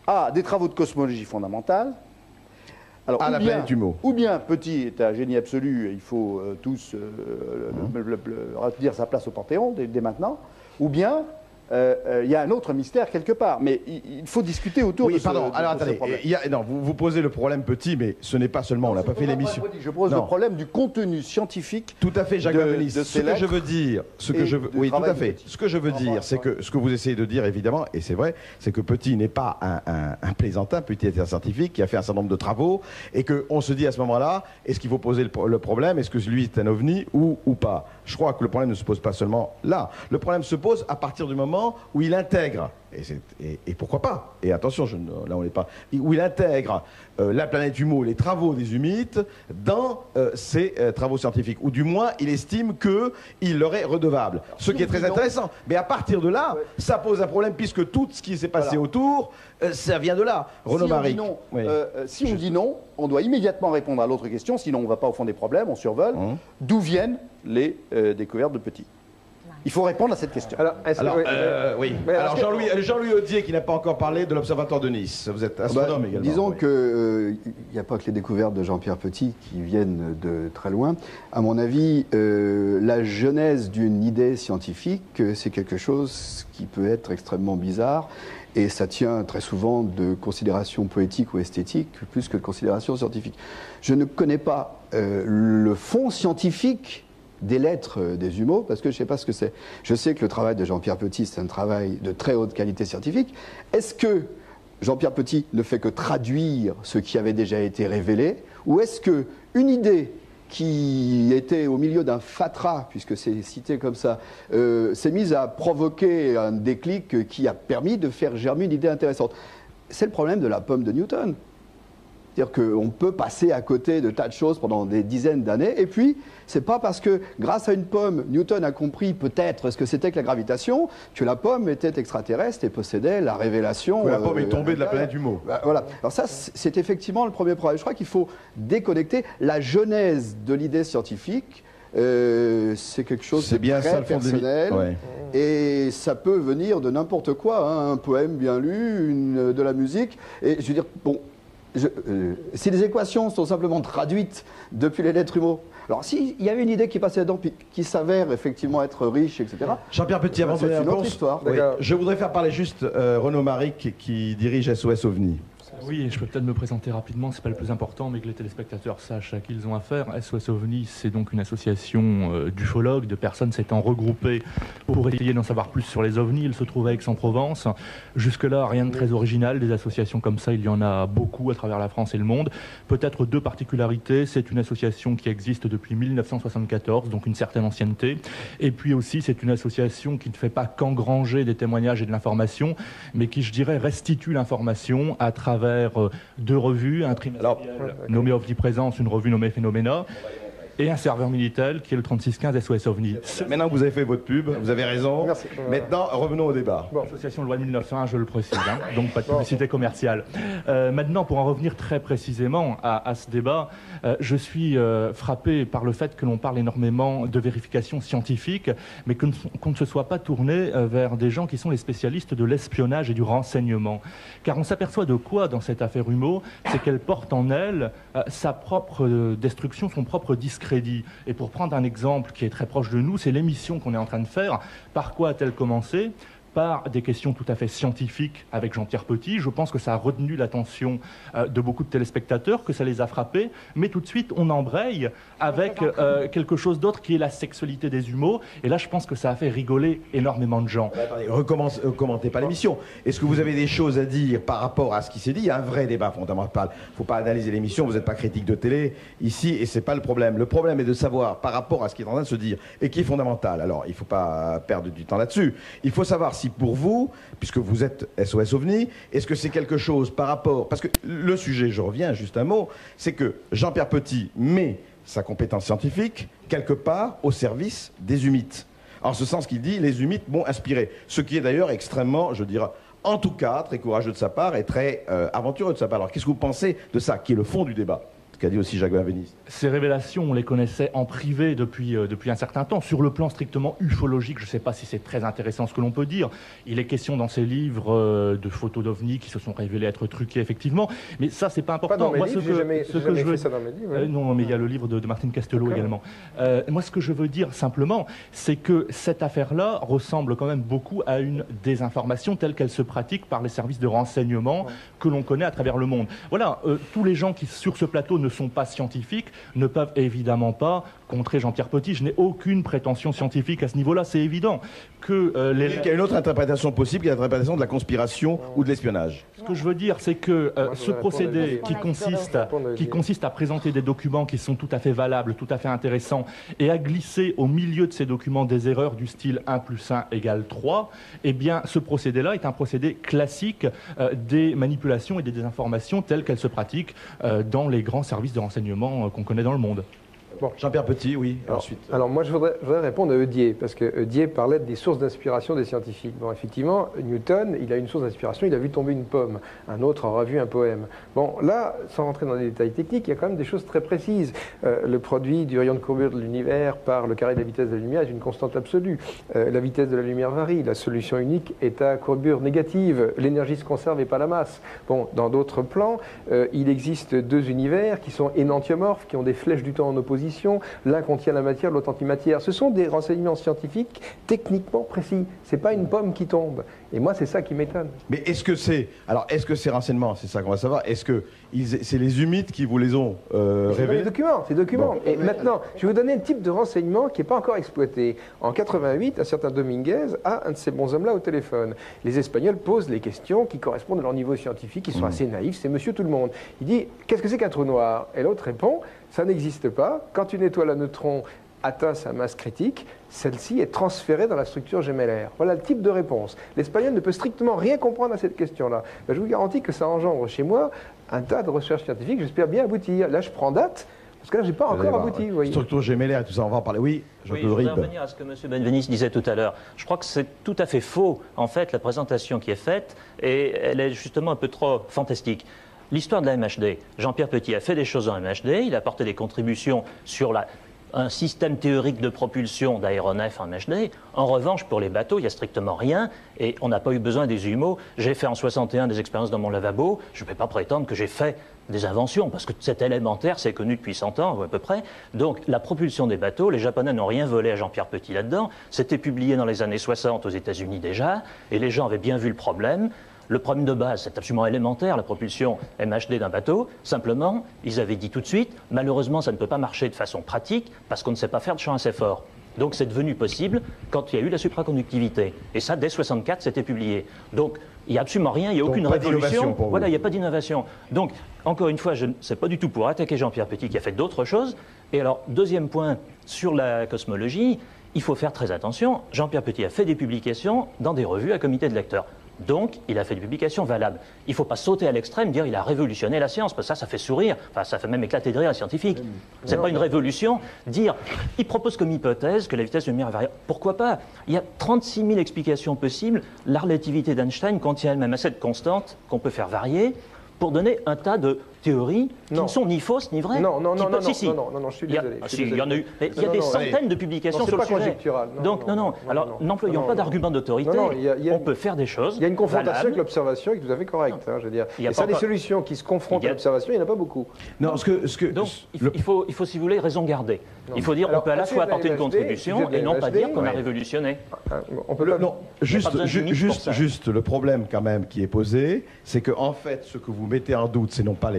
à des travaux de cosmologie fondamentale. Alors, ou bien Petit est un génie absolu et il faut tous dire sa place au Panthéon dès maintenant, ou bien il y a un autre mystère quelque part. Mais il faut discuter autour de ce pardon, alors de ce attendez, problème. vous posez le problème petit, mais ce n'est pas seulement, on n'a pas fait l'émission. Je pose le problème du contenu scientifique. Tout à fait, Jacques Bavelis. Ce que je veux dire, oui, tout à fait. Ce que je veux dire, c'est que ce que vous essayez de dire, évidemment, et c'est vrai, c'est que Petit n'est pas un plaisantin, Petit est un scientifique qui a fait un certain nombre de travaux, et qu'on se dit à ce moment-là, est-ce qu'il faut poser le problème, est-ce que lui est un ovni ou pas? Je crois que le problème ne se pose pas seulement là. Le problème se pose à partir du moment où il intègre, et pourquoi pas, et attention, là on n'est pas, où il intègre la planète Humo, les travaux des Humites, dans ses travaux scientifiques, ou du moins il estime qu'il leur est redevable. Ce qui est très intéressant. Mais à partir de là, ça pose un problème, puisque tout ce qui s'est passé autour, ça vient de là. Renaud Maric. Si on dit non, on doit immédiatement répondre à l'autre question, sinon on ne va pas au fond des problèmes, on survole. D'où viennent les découvertes de Petit? Il faut répondre à cette question. Alors Jean-Louis Audier, qui n'a pas encore parlé de l'Observatoire de Nice. Vous êtes astronome également. Disons qu'il n'y a pas que les découvertes de Jean-Pierre Petit qui viennent de très loin. À mon avis, la genèse d'une idée scientifique, c'est quelque chose qui peut être extrêmement bizarre. Et ça tient très souvent de considérations poétiques ou esthétiques plus que de considérations scientifiques. Je ne connais pas le fond scientifique des lettres des Humo, parce que je ne sais pas ce que c'est. Je sais que le travail de Jean-Pierre Petit, c'est un travail de très haute qualité scientifique. Est-ce que Jean-Pierre Petit ne fait que traduire ce qui avait déjà été révélé, ou est-ce qu'une idée qui était au milieu d'un fatras, puisque c'est cité comme ça, s'est mise à provoquer un déclic qui a permis de faire germer une idée intéressante? C'est le problème de la pomme de Newton. C'est-à-dire qu'on peut passer à côté de tas de choses pendant des dizaines d'années, et puis c'est pas parce que, grâce à une pomme, Newton a compris peut-être ce que c'était que la gravitation, que la pomme était extraterrestre et possédait la révélation. Que la pomme est tombée de la planète Humo. Voilà. Alors ça, c'est effectivement le premier problème. Je crois qu'il faut déconnecter la genèse de l'idée scientifique. C'est quelque chose de très personnel, et ça peut venir de n'importe quoi, hein, un poème bien lu, de la musique, et je veux dire, bon, si les équations sont simplement traduites depuis les lettres Humo, alors s'il y avait une idée qui passait dedans, puis qui s'avère effectivement être riche, etc. Jean-Pierre Petit, avant de donner la réponse, je voudrais faire parler juste Renaud Maric, qui dirige SOS OVNI. Oui, je peux peut-être me présenter rapidement, c'est pas le plus important, mais que les téléspectateurs sachent à qui ils ont affaire. SOS OVNI, c'est donc une association d'ufologues, de personnes s'étant regroupées pour essayer d'en savoir plus sur les ovnis. Il se trouve à Aix-en-Provence. Jusque-là, rien de très original. Des associations comme ça, il y en a beaucoup à travers la France et le monde. Peut-être deux particularités. C'est une association qui existe depuis 1974, donc une certaine ancienneté. Et puis aussi, c'est une association qui ne fait pas qu'engranger des témoignages et de l'information, mais qui, je dirais, restitue l'information à travers deux revues, un trimestriel nommé OVNI Présence, une revue nommée Phénoména, et un serveur Minitel qui est le 3615 SOS OVNI. Maintenant que vous avez fait votre pub, vous avez raison. Merci. Maintenant, revenons au débat. Association loi 1901, je le précise, hein, donc pas de publicité commerciale. Maintenant, pour en revenir très précisément à ce débat, je suis frappé par le fait que l'on parle énormément de vérification scientifique, mais qu'on ne se soit pas tourné vers des gens qui sont les spécialistes de l'espionnage et du renseignement. Car on s'aperçoit de quoi dans cette affaire Humo? C'est qu'elle porte en elle sa propre destruction, son propre discrédit. Et pour prendre un exemple qui est très proche de nous, c'est l'émission qu'on est en train de faire. Par quoi a-t-elle commencé? Par des questions tout à fait scientifiques avec Jean-Pierre Petit. Je pense que ça a retenu l'attention de beaucoup de téléspectateurs, que ça les a frappés. Mais tout de suite, on embraye avec quelque chose d'autre qui est la sexualité des Humo. Et là, je pense que ça a fait rigoler énormément de gens. Attendez, recommentez pas l'émission. Est-ce que vous avez des choses à dire par rapport à ce qui s'est dit? Il y a un vrai débat fondamental. Il ne faut pas analyser l'émission, vous n'êtes pas critique de télé ici, et ce n'est pas le problème. Le problème est de savoir par rapport à ce qui est en train de se dire, et qui est fondamental. Alors, il ne faut pas perdre du temps là-dessus. Il faut savoir si pour vous, puisque vous êtes SOS OVNI, est-ce que c'est quelque chose par rapport... Parce que le sujet, je reviens juste un mot, c'est que Jean-Pierre Petit met sa compétence scientifique quelque part au service des Humites. En ce sens qu'il dit, les Humites m'ont inspiré. Ce qui est d'ailleurs extrêmement, je dirais, en tout cas, très courageux de sa part et très aventureux de sa part. Alors qu'est-ce que vous pensez de ça, qui est le fond du débat? qu'a dit aussi Jacques Benveniste. Ces révélations, on les connaissait en privé depuis un certain temps. Sur le plan strictement ufologique, je ne sais pas si c'est très intéressant ce que l'on peut dire. Il est question dans ces livres de photos d'ovnis qui se sont révélés être truqués, effectivement. Mais ça, c'est pas important. Pas dans mes livres, j'ai jamais fait ça dans mes livres. Non, mais il y a le livre de Martine Castelot également. Moi, ce que je veux dire simplement, c'est que cette affaire-là ressemble quand même beaucoup à une désinformation telle qu'elle se pratique par les services de renseignement que l'on connaît à travers le monde. Voilà, tous les gens qui, sur ce plateau, ne sont pas scientifiques, ne peuvent évidemment pas contrer Jean-Pierre Petit. Je n'ai aucune prétention scientifique à ce niveau-là, c'est évident. Il y a une autre interprétation possible, qui est l'interprétation de la conspiration ou de l'espionnage. Ce que je veux dire, c'est que ce procédé qui consiste à présenter des documents qui sont tout à fait valables, tout à fait intéressants, et à glisser au milieu de ces documents des erreurs du style 1 + 1 = 3, eh bien, ce procédé-là est un procédé classique des manipulations et des désinformations telles qu'elles se pratiquent dans les grands services de renseignement qu'on connaît dans le monde. Bon, Jean-Pierre Petit, oui. Alors moi, je voudrais répondre à Eudier, parce que Eudier parlait des sources d'inspiration des scientifiques. Bon, effectivement, Newton, il a une source d'inspiration, il a vu tomber une pomme. Un autre aura vu un poème. Bon, là, sans rentrer dans les détails techniques, il y a quand même des choses très précises. Le produit du rayon de courbure de l'univers par le carré de la vitesse de la lumière est une constante absolue. La vitesse de la lumière varie. La solution unique est à courbure négative. L'énergie se conserve et pas la masse. Bon, dans d'autres plans, il existe deux univers qui sont énantiomorphes, qui ont des flèches du temps en opposition. L'un contient la matière, l'autre antimatière. Ce sont des renseignements scientifiques techniquement précis. C'est pas une pomme qui tombe. Et moi, c'est ça qui m'étonne. Mais est-ce que ces renseignements, c'est ça qu'on va savoir, est-ce que c'est les humides qui vous les ont révélés? C'est documents. Bon. Et maintenant, je vais vous donner un type de renseignement qui n'est pas encore exploité. En 88, un certain Dominguez a un de ces bons hommes-là au téléphone. Les Espagnols posent les questions qui correspondent à leur niveau scientifique. Ils sont assez naïfs. C'est monsieur tout le monde. Il dit, qu'est-ce que c'est qu'un trou noir? Et l'autre répond, ça n'existe pas. Quand une étoile à neutrons atteint sa masse critique, celle-ci est transférée dans la structure gémellaire. Voilà le type de réponse. L'Espagnol ne peut strictement rien comprendre à cette question-là. Ben, je vous garantis que ça engendre chez moi un tas de recherches scientifiques. J'espère bien aboutir. Là, je prends date, parce que là, je n'ai pas encore abouti. Vous voyez. Structure gémellaire et tout ça, on va en parler. Oui, je voudrais revenir à ce que M. Benveniste disait tout à l'heure. Je crois que c'est tout à fait faux, en fait, la présentation qui est faite, et elle est justement un peu trop fantastique. L'histoire de la MHD. Jean-Pierre Petit a fait des choses en MHD, il a apporté des contributions sur un système théorique de propulsion d'aéronefs en MHD. En revanche, pour les bateaux, il n'y a strictement rien et on n'a pas eu besoin des humeaux. J'ai fait en 61 des expériences dans mon lavabo. Je ne vais pas prétendre que j'ai fait des inventions parce que c'est élémentaire, c'est connu depuis 100 ans à peu près. Donc la propulsion des bateaux, les Japonais n'ont rien volé à Jean-Pierre Petit là-dedans. C'était publié dans les années 60 aux États-Unis déjà et les gens avaient bien vu le problème. Le problème de base, c'est absolument élémentaire, la propulsion MHD d'un bateau. Simplement, ils avaient dit tout de suite, malheureusement, ça ne peut pas marcher de façon pratique parce qu'on ne sait pas faire de champ assez fort. Donc c'est devenu possible quand il y a eu la supraconductivité. Et ça, dès 64, c'était publié. Donc il n'y a absolument rien, il n'y a aucune révolution. Voilà, il n'y a pas d'innovation. Donc, encore une fois, je ne sais pas du tout pour attaquer Jean-Pierre Petit qui a fait d'autres choses. Et alors, deuxième point, sur la cosmologie, il faut faire très attention. Jean-Pierre Petit a fait des publications dans des revues à comité de lecteurs. Donc, il a fait des publications valables. Il ne faut pas sauter à l'extrême, dire il a révolutionné la science, parce que ça fait sourire, enfin, ça fait même éclater de rire les scientifiques. Ce n'est pas une révolution. Dire, il propose comme hypothèse que la vitesse de la lumière est variable. Pourquoi pas? Il y a 36 000 explications possibles. La relativité d'Einstein contient elle-même assez de constantes qu'on peut faire varier pour donner un tas de théories qui ne sont ni fausses ni vraies. Non, je suis désolé. Il y en a eu. Il y a des centaines de publications sur le sujet. Donc, alors, n'employons pas d'arguments d'autorité. On peut faire des choses. Il y a une confrontation avec l'observation qui est tout à fait correcte. Je veux dire. Et ça, des solutions qui se confrontent à l'observation, il n'y en a pas beaucoup. Donc, il faut, si vous voulez, raison garder. Il faut dire qu'on peut à la fois apporter une contribution et non pas dire qu'on a révolutionné. Juste le problème quand même qui est posé, c'est que en fait, ce que vous mettez en doute, c'est non pas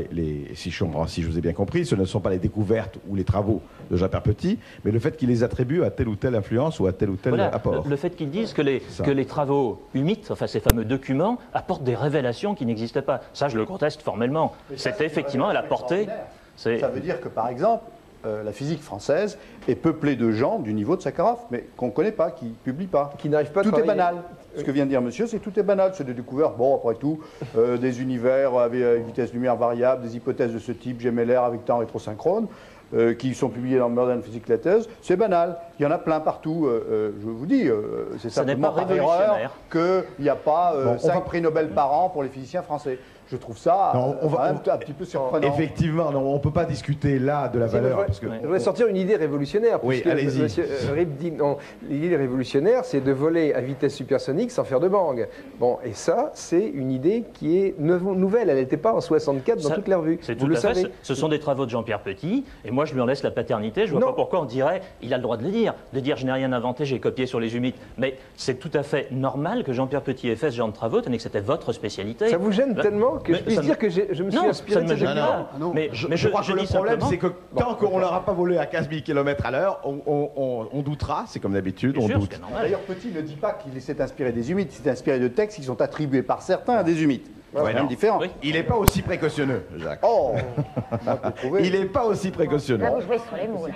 si je vous ai bien compris, ce ne sont pas les découvertes ou les travaux de Jean-Pierre Petit, mais le fait qu'il les attribue à telle ou telle influence ou à tel ou tel apport. Le fait qu'ils disent que les travaux humides, enfin ces fameux documents, apportent des révélations qui n'existaient pas. Ça, je le conteste formellement. C'était effectivement à la portée. Ça veut dire que, par exemple, la physique française est peuplée de gens du niveau de Sakharov, mais qu'on ne connaît pas, qui ne publient pas. Qui n'arrivent pas à travailler. Tout est banal. Ce que vient de dire monsieur, c'est tout est banal. C'est des découvertes, bon, après tout, des univers avec vitesse lumière variable, des hypothèses de ce type, gémellaire avec temps rétrosynchrone, qui sont publiées dans Modern Physics Letters. C'est banal. Il y en a plein partout. Je vous dis, c'est simplement par erreur qu'il n'y a pas 5 prix Nobel par an pour les physiciens français. Je trouve ça un petit peu surprenant. Effectivement, non, on ne peut pas discuter là de la valeur. Je voudrais sortir une idée révolutionnaire. Oui, allez-y. Monsieur Rib dit non. L'idée révolutionnaire, c'est de voler à vitesse supersonique sans faire de bang. Bon, et ça, c'est une idée qui est nouvelle. Elle n'était pas en 64 dans toutes les revues. C'est tout à fait. Ce sont des travaux de Jean-Pierre Petit, et moi je lui en laisse la paternité. Je ne vois pas pourquoi on dirait, il a le droit de le dire, je n'ai rien inventé, j'ai copié sur les humides. Mais c'est tout à fait normal que Jean-Pierre Petit ait fait ce genre de travaux, tenez que c'était votre spécialité. Ça vous gêne tellement que je puisse dire que je me suis inspiré de ces documents. Mais je crois que le problème, c'est que tant qu'on ne l'aura pas volé à 15 000 km à l'heure, on doutera, c'est comme d'habitude, on doute. D'ailleurs, Petit ne dit pas qu'il s'est inspiré des humides, il s'est inspiré de textes qui sont attribués par certains à des humides. C'est même différent. Oui. Il n'est pas aussi précautionneux, Jacques. Oh Il n'est pas aussi précautionneux. Là, vous jouez sur les mots.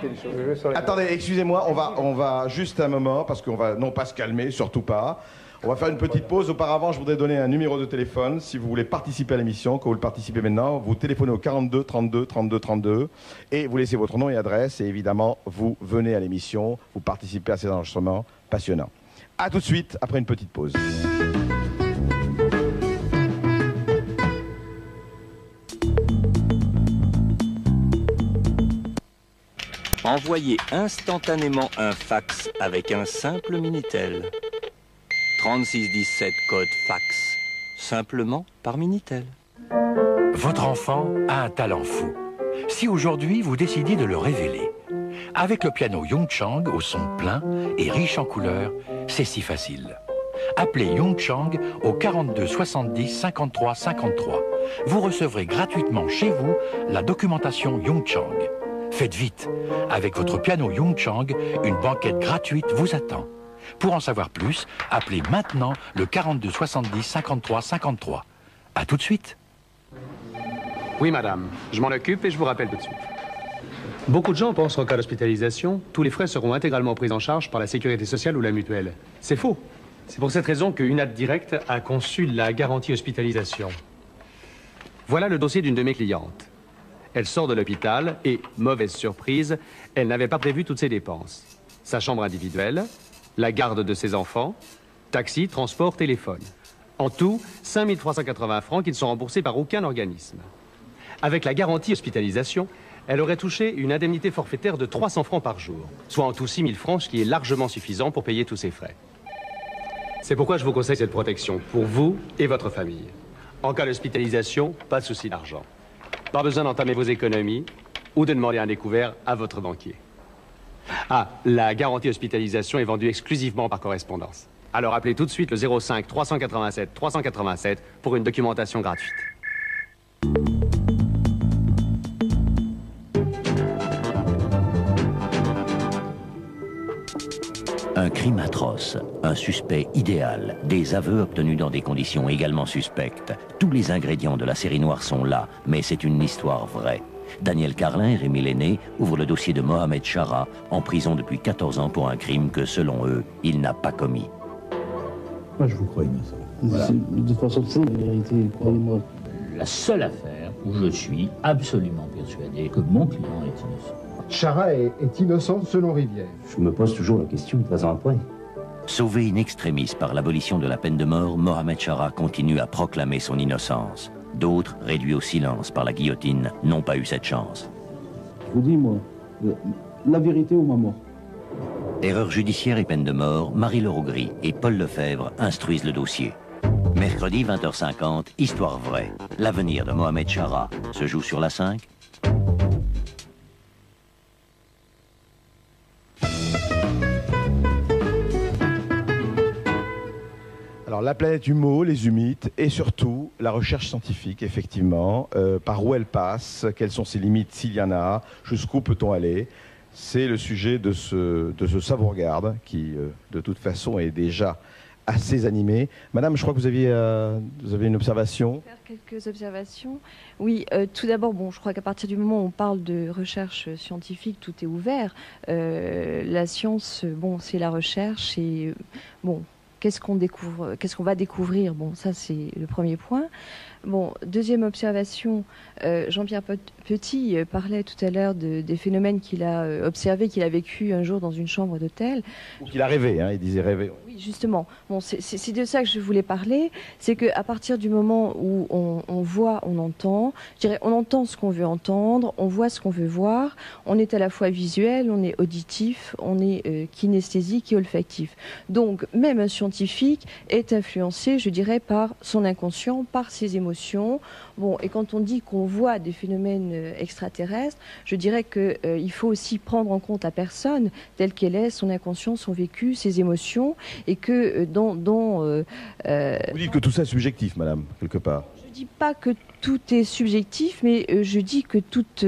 Attendez, excusez-moi, on va juste un moment, parce qu'on va non pas se calmer, surtout pas. On va faire une petite pause. Auparavant, je voudrais donner un numéro de téléphone. Si vous voulez participer à l'émission, quand vous le participez maintenant, vous téléphonez au 42 32 32 32 et vous laissez votre nom et adresse. Et évidemment, vous venez à l'émission, vous participez à ces enregistrements passionnants. A tout de suite, après une petite pause. Envoyez instantanément un fax avec un simple Minitel. 3617 code fax. Simplement par Minitel. Votre enfant a un talent fou. Si aujourd'hui vous décidez de le révéler, avec le piano Yongchang au son plein et riche en couleurs, c'est si facile. Appelez Yongchang au 42 70 53 53. Vous recevrez gratuitement chez vous la documentation Yongchang. Faites vite. Avec votre piano Yongchang, une banquette gratuite vous attend. Pour en savoir plus, appelez maintenant le 42 70 53 53. À tout de suite. Oui, madame. Je m'en occupe et je vous rappelle tout de suite. Beaucoup de gens pensent qu'en cas d'hospitalisation, tous les frais seront intégralement pris en charge par la sécurité sociale ou la mutuelle. C'est faux. C'est pour cette raison que UNAD Direct a conçu la garantie hospitalisation. Voilà le dossier d'une de mes clientes. Elle sort de l'hôpital et, mauvaise surprise, elle n'avait pas prévu toutes ses dépenses. Sa chambre individuelle, la garde de ses enfants, taxi, transport, téléphone. En tout, 5 380 francs qui ne sont remboursés par aucun organisme. Avec la garantie hospitalisation, elle aurait touché une indemnité forfaitaire de 300 francs par jour, soit en tout 6 000 francs, ce qui est largement suffisant pour payer tous ses frais. C'est pourquoi je vous conseille cette protection, pour vous et votre famille. En cas d'hospitalisation, pas de souci d'argent. Pas besoin d'entamer vos économies ou de demander un découvert à votre banquier. Ah, la garantie hospitalisation est vendue exclusivement par correspondance. Alors appelez tout de suite le 05 387 387 pour une documentation gratuite. Un crime atroce, un suspect idéal, des aveux obtenus dans des conditions également suspectes. Tous les ingrédients de la série noire sont là, mais c'est une histoire vraie. Daniel Carlin et Rémi Lenné ouvrent le dossier de Mohamed Chara, en prison depuis 14 ans pour un crime que, selon eux, il n'a pas commis. Moi, je vous crois innocent. Voilà. De toute façon, c'est la vérité, croyez-moi. La seule affaire où je suis absolument persuadé que mon client est innocent. Chara est innocent selon Rivière. Je me pose toujours la question 13 ans après. Sauvé in extremis par l'abolition de la peine de mort, Mohamed Chara continue à proclamer son innocence. D'autres, réduits au silence par la guillotine, n'ont pas eu cette chance. Je vous dis, moi, la vérité ou ma mort. Erreur judiciaire et peine de mort, Marie Lerogris et Paul Lefebvre instruisent le dossier. Mercredi 20h50, histoire vraie. L'avenir de Mohamed Chara se joue sur la 5. Alors, la planète Humo, les humides, et surtout la recherche scientifique, effectivement, par où elle passe, quelles sont ses limites, s'il y en a, jusqu'où peut-on aller. C'est le sujet de ce Savourgarde, qui, de toute façon, est déjà assez animé. Madame, je crois que vous avez une observation. Quelques observations. Oui, tout d'abord, bon, je crois qu'à partir du moment où on parle de recherche scientifique, tout est ouvert. La science, bon, c'est la recherche et bon. qu'est-ce qu'on découvre, qu'est-ce qu'on va découvrir. Bon, ça c'est le premier point. Bon, deuxième observation, Jean-Pierre Petit parlait tout à l'heure des phénomènes qu'il a observés, qu'il a vécu un jour dans une chambre d'hôtel. Qu'il a rêvé, hein, il disait rêver. Oui, justement. Bon, c'est de ça que je voulais parler. C'est qu'à partir du moment où on voit, on entend, je dirais, on entend ce qu'on veut entendre, on voit ce qu'on veut voir, on est à la fois visuel, on est auditif, on est kinesthésique et olfactif. Donc, même un scientifique est influencé, je dirais, par son inconscient, par ses émotions. Bon, et quand on dit qu'on voit des phénomènes extraterrestres, je dirais qu'il faut aussi prendre en compte la personne telle qu'elle est, son inconscient, son vécu, ses émotions, et que vous dites que tout ça est subjectif, madame, quelque part. Je ne dis pas que tout est subjectif, mais je dis que toute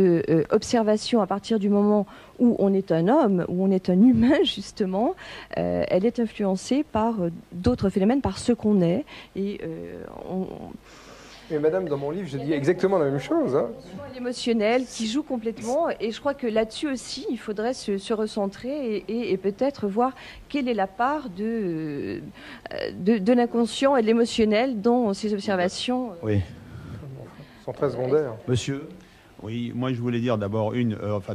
observation à partir du moment où on est un homme, où on est un humain justement, elle est influencée par d'autres phénomènes, par ce qu'on est, et Mais madame, dans mon livre, je dis exactement la même chose. Hein. L'émotionnel qui joue complètement, et je crois que là-dessus aussi, il faudrait se recentrer et peut-être voir quelle est la part de l'inconscient et de l'émotionnel dans ces observations. Oui. Ils sont très secondaires. Monsieur? Oui, moi je voulais dire d'abord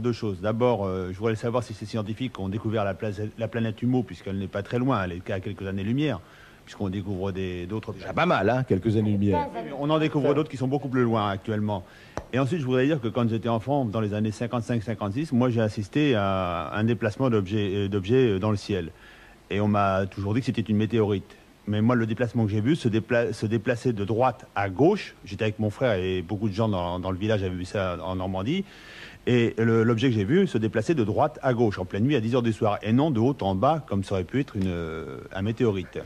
deux choses. D'abord, je voudrais savoir si ces scientifiques ont découvert la planète Humo, puisqu'elle n'est pas très loin, elle est qu'à quelques années-lumière. Puisqu'on découvre d'autres... Déjà pas mal, hein, quelques années-lumière. On en découvre d'autres qui sont beaucoup plus loin actuellement. Et ensuite, je voudrais dire que quand j'étais enfant, dans les années 55-56, moi j'ai assisté à un déplacement d'objets dans le ciel. Et on m'a toujours dit que c'était une météorite. Mais moi, le déplacement que j'ai vu se déplacer de droite à gauche. J'étais avec mon frère et beaucoup de gens dans le village avaient vu ça en Normandie. Et l'objet que j'ai vu se déplacer de droite à gauche, en pleine nuit à 10h du soir. Et non de haut en bas, comme ça aurait pu être un météorite.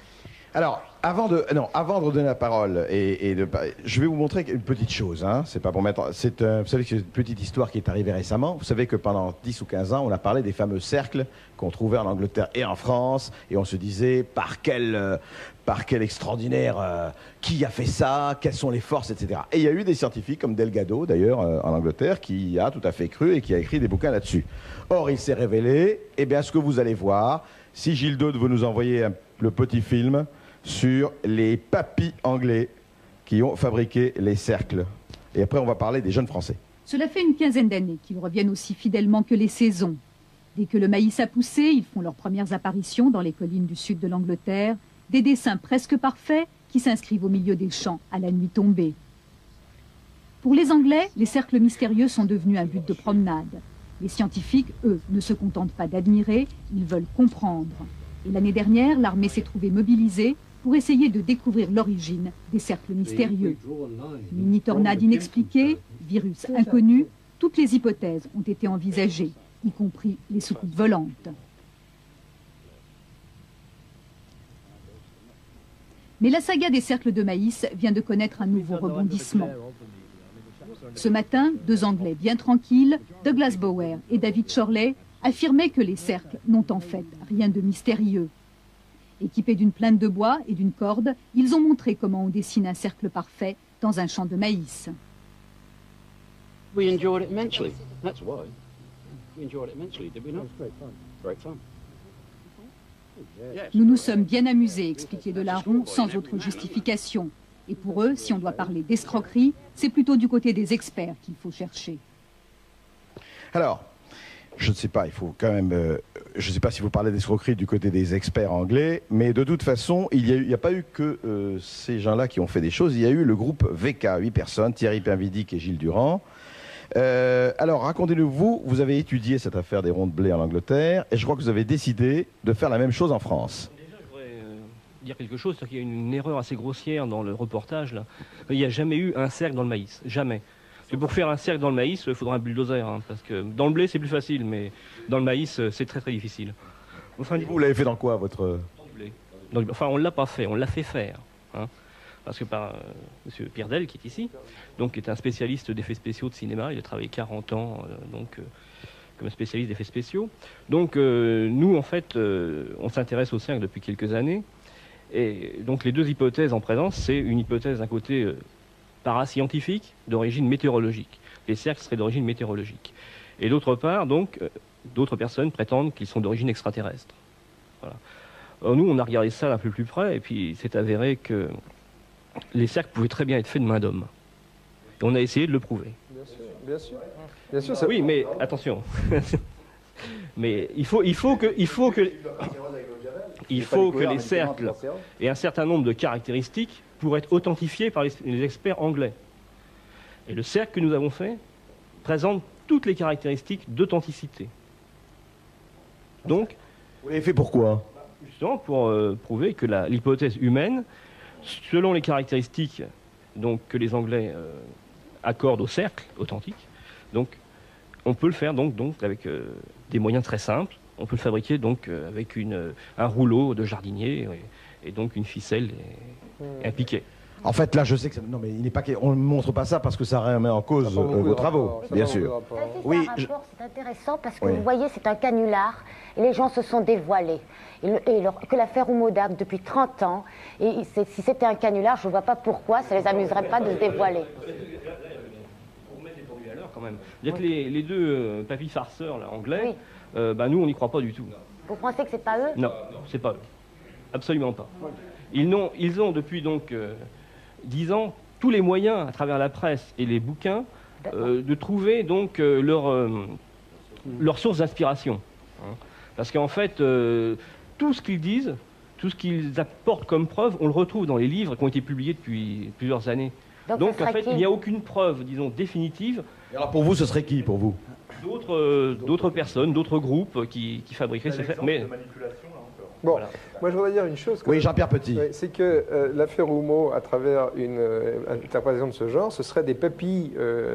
Alors, avant de donner la parole, je vais vous montrer une petite chose. Hein, c'est pas pour mettre. Vous savez que c'est une petite histoire qui est arrivée récemment. Vous savez que pendant 10 ou 15 ans, on a parlé des fameux cercles qu'on trouvait en Angleterre et en France, et on se disait par quel extraordinaire, qui a fait ça, quelles sont les forces, etc. Et il y a eu des scientifiques comme Delgado, d'ailleurs, en Angleterre, qui a tout à fait cru et qui a écrit des bouquins là-dessus. Or, il s'est révélé, eh bien, ce que vous allez voir, si Gilles Daude veut nous envoyer le petit film sur les papys anglais qui ont fabriqué les cercles. Et après, on va parler des jeunes Français. Cela fait une quinzaine d'années qu'ils reviennent aussi fidèlement que les saisons. Dès que le maïs a poussé, ils font leurs premières apparitions dans les collines du sud de l'Angleterre, des dessins presque parfaits qui s'inscrivent au milieu des champs à la nuit tombée. Pour les Anglais, les cercles mystérieux sont devenus un but de promenade. Les scientifiques, eux, ne se contentent pas d'admirer, ils veulent comprendre. Et l'année dernière, l'armée s'est trouvée mobilisée pour essayer de découvrir l'origine des cercles mystérieux. Mini-tornade inexpliquée, virus inconnu, toutes les hypothèses ont été envisagées, y compris les soucoupes volantes. Mais la saga des cercles de maïs vient de connaître un nouveau rebondissement. Ce matin, deux Anglais bien tranquilles, Douglas Bower et David Chorley, affirmaient que les cercles n'ont en fait rien de mystérieux. Équipés d'une plainte de bois et d'une corde, ils ont montré comment on dessine un cercle parfait dans un champ de maïs. We enjoyed it immensely. That's why. We enjoyed it immensely, did we not? Great fun. Nous nous sommes bien amusés, expliquait Delaron, sans autre justification. Et pour eux, si on doit parler d'escroquerie, c'est plutôt du côté des experts qu'il faut chercher. Alors, je ne sais pas, il faut quand même... je ne sais pas si vous parlez d'escroquerie du côté des experts anglais, mais de toute façon, il n'y a pas eu que ces gens-là qui ont fait des choses. Il y a eu le groupe VK, 8 personnes, Thierry Pinvidic et Gilles Durand. Alors, racontez-nous, vous avez étudié cette affaire des ronds de blé en Angleterre, et je crois que vous avez décidé de faire la même chose en France. Déjà, je voudrais dire quelque chose, c'est qu'il y a une erreur assez grossière dans le reportage, là. Il n'y a jamais eu un cercle dans le maïs, jamais. Et pour faire un cercle dans le maïs, il faudra un bulldozer, hein, parce que dans le blé, c'est plus facile, mais dans le maïs, c'est très très difficile. Enfin, vous l'avez fait dans quoi, votre... Dans le blé. Enfin, on ne l'a pas fait, on l'a fait faire. Hein. Parce que par M. Pierdel, qui est ici, donc, qui est un spécialiste d'effets spéciaux de cinéma, il a travaillé 40 ans comme spécialiste d'effets spéciaux. Donc nous, en fait, on s'intéresse au cercle depuis quelques années. Et donc les deux hypothèses en présence, c'est une hypothèse d'un côté parascientifique d'origine météorologique. Les cercles seraient d'origine météorologique. Et d'autre part, donc, d'autres personnes prétendent qu'ils sont d'origine extraterrestre. Voilà. Alors nous, on a regardé ça d'un peu plus près, et puis c'est avéré que les cercles pouvaient très bien être faits de main d'homme. Et on a essayé de le prouver. Bien sûr, bien sûr. Bien sûr, ça... Oui, mais attention. Mais il faut que les cercles aient un certain nombre de caractéristiques pour être authentifiés par les experts anglais. Et le cercle que nous avons fait présente toutes les caractéristiques d'authenticité. Donc, vous l'avez fait pourquoi? Justement pour prouver que l'hypothèse humaine, selon les caractéristiques donc, que les Anglais accordent au cercle authentique, donc on peut le faire donc avec des moyens très simples. On peut le fabriquer donc avec un rouleau de jardinier et donc une ficelle et un piquet. En fait, là, je sais que non, mais il n'est pas on ne montre pas ça parce que ça remet en cause vos travaux, bien sûr. Oui, c'est intéressant parce que vous voyez, c'est un canular et les gens se sont dévoilés. Que l'affaire Homodac depuis 30 ans, et si c'était un canular, je ne vois pas pourquoi ça ne les amuserait pas de se dévoiler. Pour mettre les pendules à l'heure quand même. C'est-à-dire que les deux papy farceurs là, anglais, nous on n'y croit pas du tout. Vous pensez que c'est pas eux? Non, c'est pas eux. Absolument pas. Ils ont depuis donc 10 ans tous les moyens à travers la presse et les bouquins de trouver donc leur source d'inspiration. Hein. Parce qu'en fait, tout ce qu'ils disent, tout ce qu'ils apportent comme preuve, on le retrouve dans les livres qui ont été publiés depuis plusieurs années. Donc en fait, il n'y a aucune preuve, disons, définitive. Et alors pour vous, ce serait qui pour vous? D'autres personnes, d'autres groupes qui fabriquaient ces faits. Mais bon, moi je voudrais dire une chose. Oui, Jean-Pierre Petit. C'est que l'affaire Houmeau, à travers une interprétation de ce genre, ce seraient des papys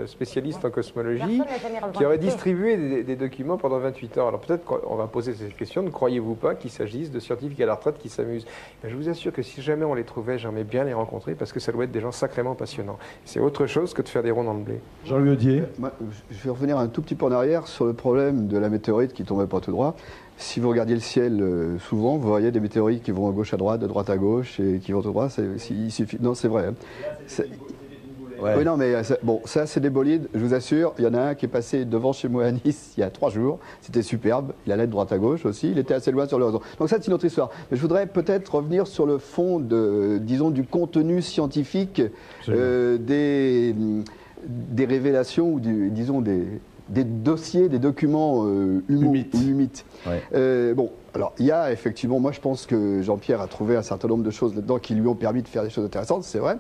spécialistes en cosmologie qui auraient distribué des documents pendant 28 ans. Alors peut-être qu'on va poser cette question, ne croyez-vous pas qu'il s'agisse de scientifiques à la retraite qui s'amusent? Je vous assure que si jamais on les trouvait, j'aimerais bien les rencontrer parce que ça doit être des gens sacrément passionnants. C'est autre chose que de faire des ronds dans le blé. Jean-Louis Audier. Je vais revenir un tout petit peu en arrière sur le problème de la météorite qui tombait pas tout droit. Si vous regardiez le ciel souvent, vous voyez des météorites qui vont à gauche à droite, de droite à gauche et qui vont tout droit. Il suffit. Non, c'est vrai. Hein. Oui, non, mais bon, ça, c'est des bolides. Je vous assure, il y en a un qui est passé devant chez moi à Nice il y a 3 jours. C'était superbe. Il allait de droite à gauche aussi. Il était assez loin sur l'horizon. Donc ça, c'est une autre histoire. Mais je voudrais peut-être revenir sur le fond disons, du contenu scientifique des révélations ou disons des dossiers, des documents humides. Ouais. Bon, alors il y a effectivement, moi je pense que Jean-Pierre a trouvé un certain nombre de choses là-dedans qui lui ont permis de faire des choses intéressantes, c'est vrai.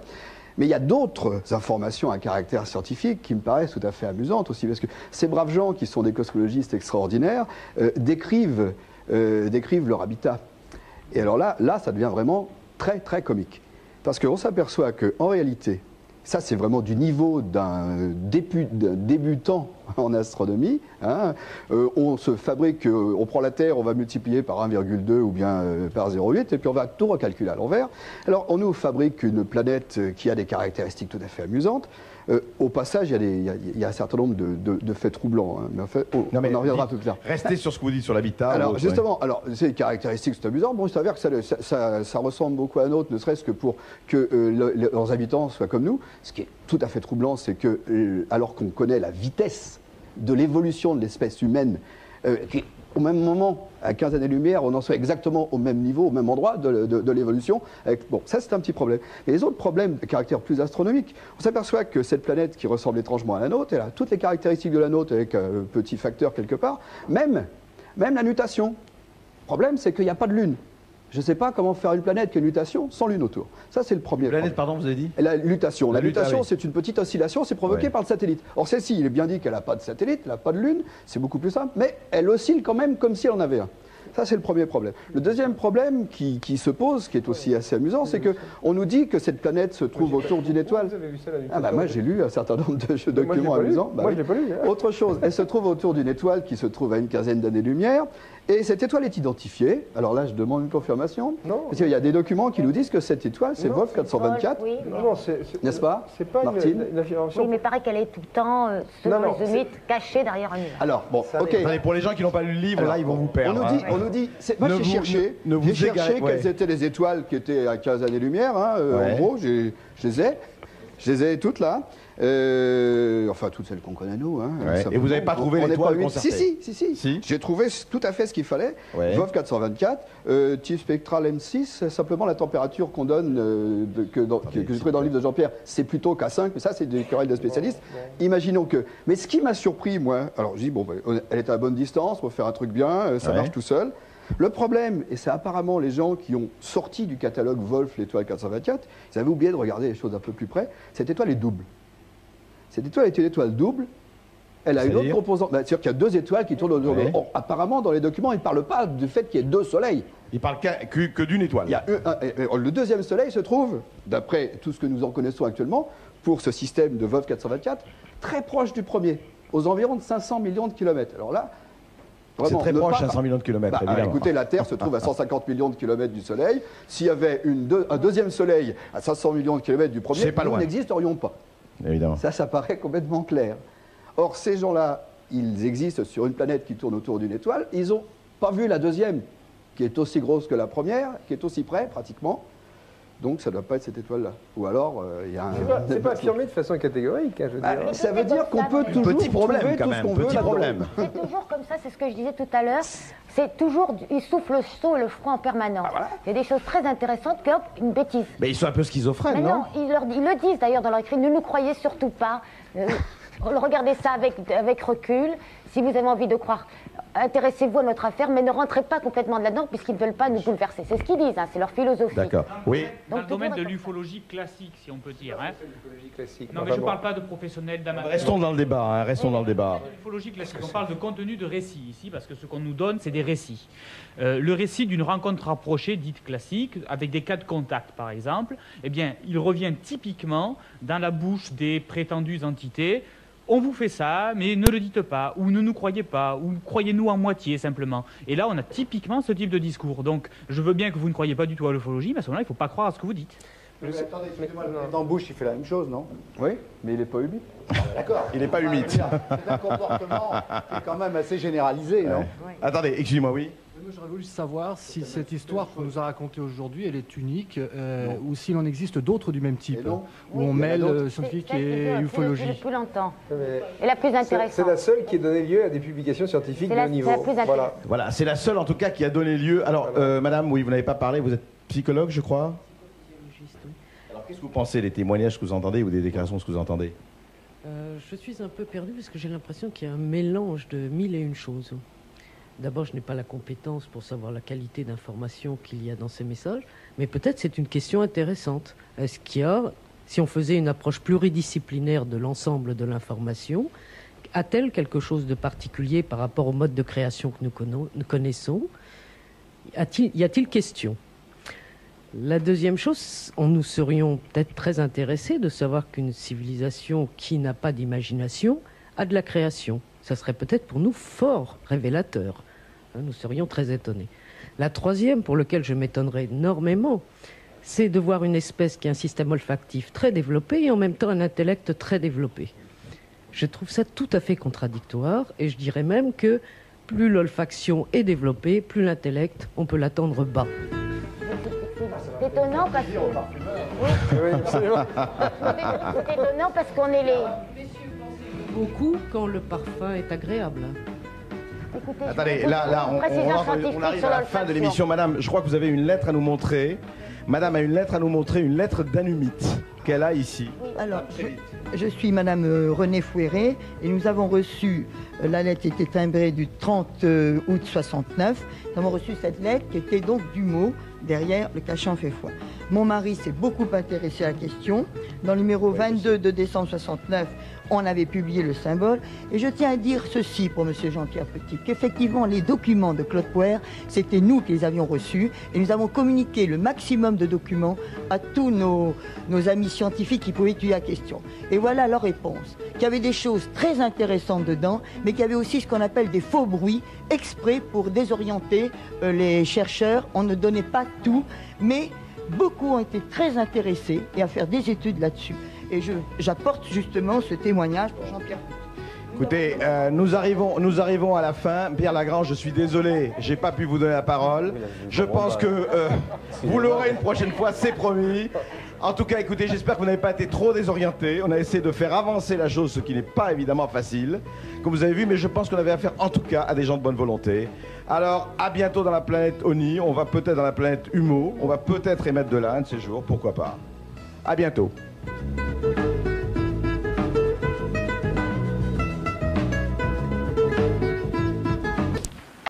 Mais il y a d'autres informations à caractère scientifique qui me paraissent tout à fait amusantes aussi, parce que ces braves gens qui sont des cosmologistes extraordinaires décrivent leur habitat. Et alors là, ça devient vraiment très très comique. Parce qu'on s'aperçoit qu'en réalité, ça, c'est vraiment du niveau d'un débutant en astronomie. Hein. On se fabrique, on prend la Terre, on va multiplier par 1,2 ou bien par 0,8, et puis on va tout recalculer à l'envers. Alors, on nous fabrique une planète qui a des caractéristiques tout à fait amusantes. Au passage, il y a un certain nombre de faits troublants. Hein. Mais en fait, on en reviendra un peu plus tard. Restez sur ce que vous dites sur l'habitat. Alors, justement, ces caractéristiques, c'est amusant. Bon, il s'avère que ça ressemble beaucoup à un autre, ne serait-ce que pour que leurs habitants soient comme nous. Ce qui est tout à fait troublant, c'est que, alors qu'on connaît la vitesse de l'évolution de l'espèce humaine, qui, au même moment, à 15 années-lumière, on en soit exactement au même niveau, au même endroit de l'évolution. Bon, ça, c'est un petit problème. Mais les autres problèmes de caractère plus astronomique, on s'aperçoit que cette planète qui ressemble étrangement à la nôtre, elle a toutes les caractéristiques de la nôtre avec un petit facteur quelque part, même la nutation. Le problème, c'est qu'il n'y a pas de lune. Je ne sais pas comment faire une planète qui a une nutation sans lune autour. Ça, c'est le premier problème. Pardon, vous avez dit? La lutation. La lutation, c'est une petite oscillation, c'est provoqué par le satellite. Or, celle-ci, il est bien dit qu'elle n'a pas de satellite, elle n'a pas de lune, c'est beaucoup plus simple, mais elle oscille quand même comme si elle en avait un. Ça, c'est le premier problème. Le deuxième problème qui se pose, qui est aussi assez amusant, c'est qu'on nous dit que cette planète se trouve autour d'une étoile. Moi, j'ai lu un certain nombre de documents amusants. Moi, je l'ai pas lu. Hein. Autre chose, elle se trouve autour d'une étoile qui se trouve à une quinzaine d'années-lumière. Et cette étoile est identifiée. Alors là, je demande une confirmation. Non. Parce qu'il y a des documents qui nous disent que cette étoile, c'est Wolf 424. Oui. Non, n'est-ce pas? C'est pas une affirmation. Oui, mais il paraît qu'elle est tout le temps, selon les mythes, cachée derrière un mur. Alors, bon, ok. Attendez, pour les gens qui n'ont pas lu le livre, là, ils vont vous perdre. On nous dit moi, j'ai cherché quelles étaient les étoiles qui étaient à 15 années-lumière. Hein, en gros, je les ai. Je les ai toutes là. Enfin, toutes celles qu'on connaît, nous. Hein, ouais. Et vous n'avez pas trouvé l'étoile concertée? Si. J'ai trouvé tout à fait ce qu'il fallait. Ouais. VOV 424, type spectral M6, simplement la température qu'on donne, que j'ai trouvé dans le livre de Jean-Pierre, c'est plutôt K5, mais ça, c'est des querelles de spécialistes. Imaginons que. Mais ce qui m'a surpris, moi, alors je dis, bon, elle est à la bonne distance, on va faire un truc bien, ça marche tout seul. Le problème, et c'est apparemment les gens qui ont sorti du catalogue Wolf l'étoile 424, ils avaient oublié de regarder les choses un peu plus près, cette étoile est double. Cette étoile est une étoile double, elle a une autre composante, c'est-à-dire qu'il y a deux étoiles qui tournent autour de l'autre. Apparemment, dans les documents, ils ne parlent pas du fait qu'il y ait deux soleils. Ils parlent que d'une étoile. Il y a le deuxième soleil se trouve, d'après tout ce que nous en connaissons actuellement, pour ce système de VOV 424, très proche du premier, aux environs de 500 millions de kilomètres. Alors là, c'est très proche, 500 millions de kilomètres, évidemment. Écoutez, la Terre se trouve à 150 millions de kilomètres du Soleil. S'il y avait un deuxième Soleil à 500 millions de kilomètres du premier, nous n'existerions pas. Évidemment. Ça paraît complètement clair. Or, ces gens-là, ils existent sur une planète qui tourne autour d'une étoile. Ils n'ont pas vu la deuxième, qui est aussi grosse que la première, qui est aussi près, pratiquement. Donc, ça ne doit pas être cette étoile-là. Ou alors, il y a un... C'est pas affirmé de façon catégorique, hein, je veux dire. Ça veut dire qu'on peut toujours petit problème, trouver quand tout même, ce qu'on veut problème. C'est toujours comme ça, c'est ce que je disais tout à l'heure. C'est toujours, ils soufflent le chaud et le froid en permanence. Il y a des choses très intéressantes que, hop, une bêtise. Mais ils sont un peu schizophrènes, mais non, ils le disent d'ailleurs dans leur écrit, ne nous croyez surtout pas. Regardez ça avec recul. Si vous avez envie de croire, intéressez-vous à notre affaire, mais ne rentrez pas complètement là-dedans puisqu'ils ne veulent pas nous bouleverser. C'est ce qu'ils disent, hein, c'est leur philosophie. D'accord. Oui. Dans le domaine de l'ufologie classique, si on peut dire. Hein. Classique. Non, mais je ne parle pas de professionnels, d'amateurs. Restons dans le débat, hein, restons dans le débat. L'ufologie classique, on parle de contenu de récit ici, parce que ce qu'on nous donne, c'est des récits. Le récit d'une rencontre rapprochée, dite classique, avec des cas de contact, par exemple, eh bien, il revient typiquement dans la bouche des prétendues entités. On vous fait ça, mais ne le dites pas, ou ne nous croyez pas, ou croyez-nous en moitié simplement. Et là, on a typiquement ce type de discours. Donc, je veux bien que vous ne croyez pas du tout à l'ufologie, mais à ce moment-là, il ne faut pas croire à ce que vous dites. Mais attendez, excusez-moi, le président Bush, il fait la même chose, non? Oui, mais il n'est pas humide. D'accord. Il n'est pas humide. C'est un comportement qui est quand même assez généralisé, non? Attendez, excusez-moi, oui. Moi, j'aurais voulu savoir si cette histoire qu'on nous a racontée aujourd'hui, elle est unique, ou s'il en existe d'autres du même type, où on mêle scientifique et ufologie. Depuis longtemps. Et la plus intéressante. C'est la seule qui a donné lieu à des publications scientifiques de haut niveau. Voilà, c'est la seule en tout cas qui a donné lieu. Alors, madame, oui, vous n'avez pas parlé, vous êtes psychologue, je crois. Alors, qu'est-ce que vous pensez des témoignages que vous entendez ou des déclarations que vous entendez? Je suis un peu perdue parce que j'ai l'impression qu'il y a un mélange de mille et une choses. D'abord, je n'ai pas la compétence pour savoir la qualité d'information qu'il y a dans ces messages, mais peut-être c'est une question intéressante. Est-ce qu'il y a, si on faisait une approche pluridisciplinaire de l'ensemble de l'information, a-t-elle quelque chose de particulier par rapport au mode de création que nous connaissons? Y a-t-il question? La deuxième chose, nous serions peut-être très intéressés de savoir qu'une civilisation qui n'a pas d'imagination a de la création. Ça serait peut-être pour nous fort révélateur. Nous serions très étonnés. La troisième, pour laquelle je m'étonnerais énormément, c'est de voir une espèce qui a un système olfactif très développé et en même temps un intellect très développé. Je trouve ça tout à fait contradictoire et je dirais même que plus l'olfaction est développée, plus l'intellect, on peut l'attendre bas. C'est étonnant parce que... C'est étonnant parce qu'on est les... Beaucoup quand le parfum est agréable. Écoutez, attendez, là, on arrive à la fin de l'émission. Madame, je crois que vous avez une lettre à nous montrer. Madame a une lettre à nous montrer, une lettre d'Anumite qu'elle a ici. Alors, je suis Madame Renée Fouéré et nous avons reçu, la lettre était timbrée du 30 août 69. Nous avons reçu cette lettre qui était donc du mot derrière le cachet en fait foi. Mon mari s'est beaucoup intéressé à la question. Dans le numéro 22 de décembre 69, on avait publié le symbole. Et je tiens à dire ceci pour M. Jean-Pierre Petit, qu'effectivement, les documents de Claude Poher, c'était nous qui les avions reçus. Et nous avons communiqué le maximum de documents à tous nos amis scientifiques qui pouvaient étudier la question. Et voilà leur réponse. Qu'il y avait des choses très intéressantes dedans, mais qu'il y avait aussi ce qu'on appelle des faux bruits, exprès pour désorienter les chercheurs. On ne donnait pas tout, mais beaucoup ont été très intéressés et à faire des études là-dessus. Et j'apporte justement ce témoignage pour Jean-Pierre. Écoutez, nous arrivons à la fin. Pierre Lagrange, je suis désolé, j'ai pas pu vous donner la parole. Je pense que vous l'aurez une prochaine fois, c'est promis. En tout cas, écoutez, j'espère que vous n'avez pas été trop désorientés. On a essayé de faire avancer la chose, ce qui n'est pas évidemment facile, comme vous avez vu, mais je pense qu'on avait affaire en tout cas à des gens de bonne volonté. Alors, à bientôt dans la planète Oni, on va peut-être dans la planète Humo, on va peut-être émettre de là un de ces jours, pourquoi pas. À bientôt.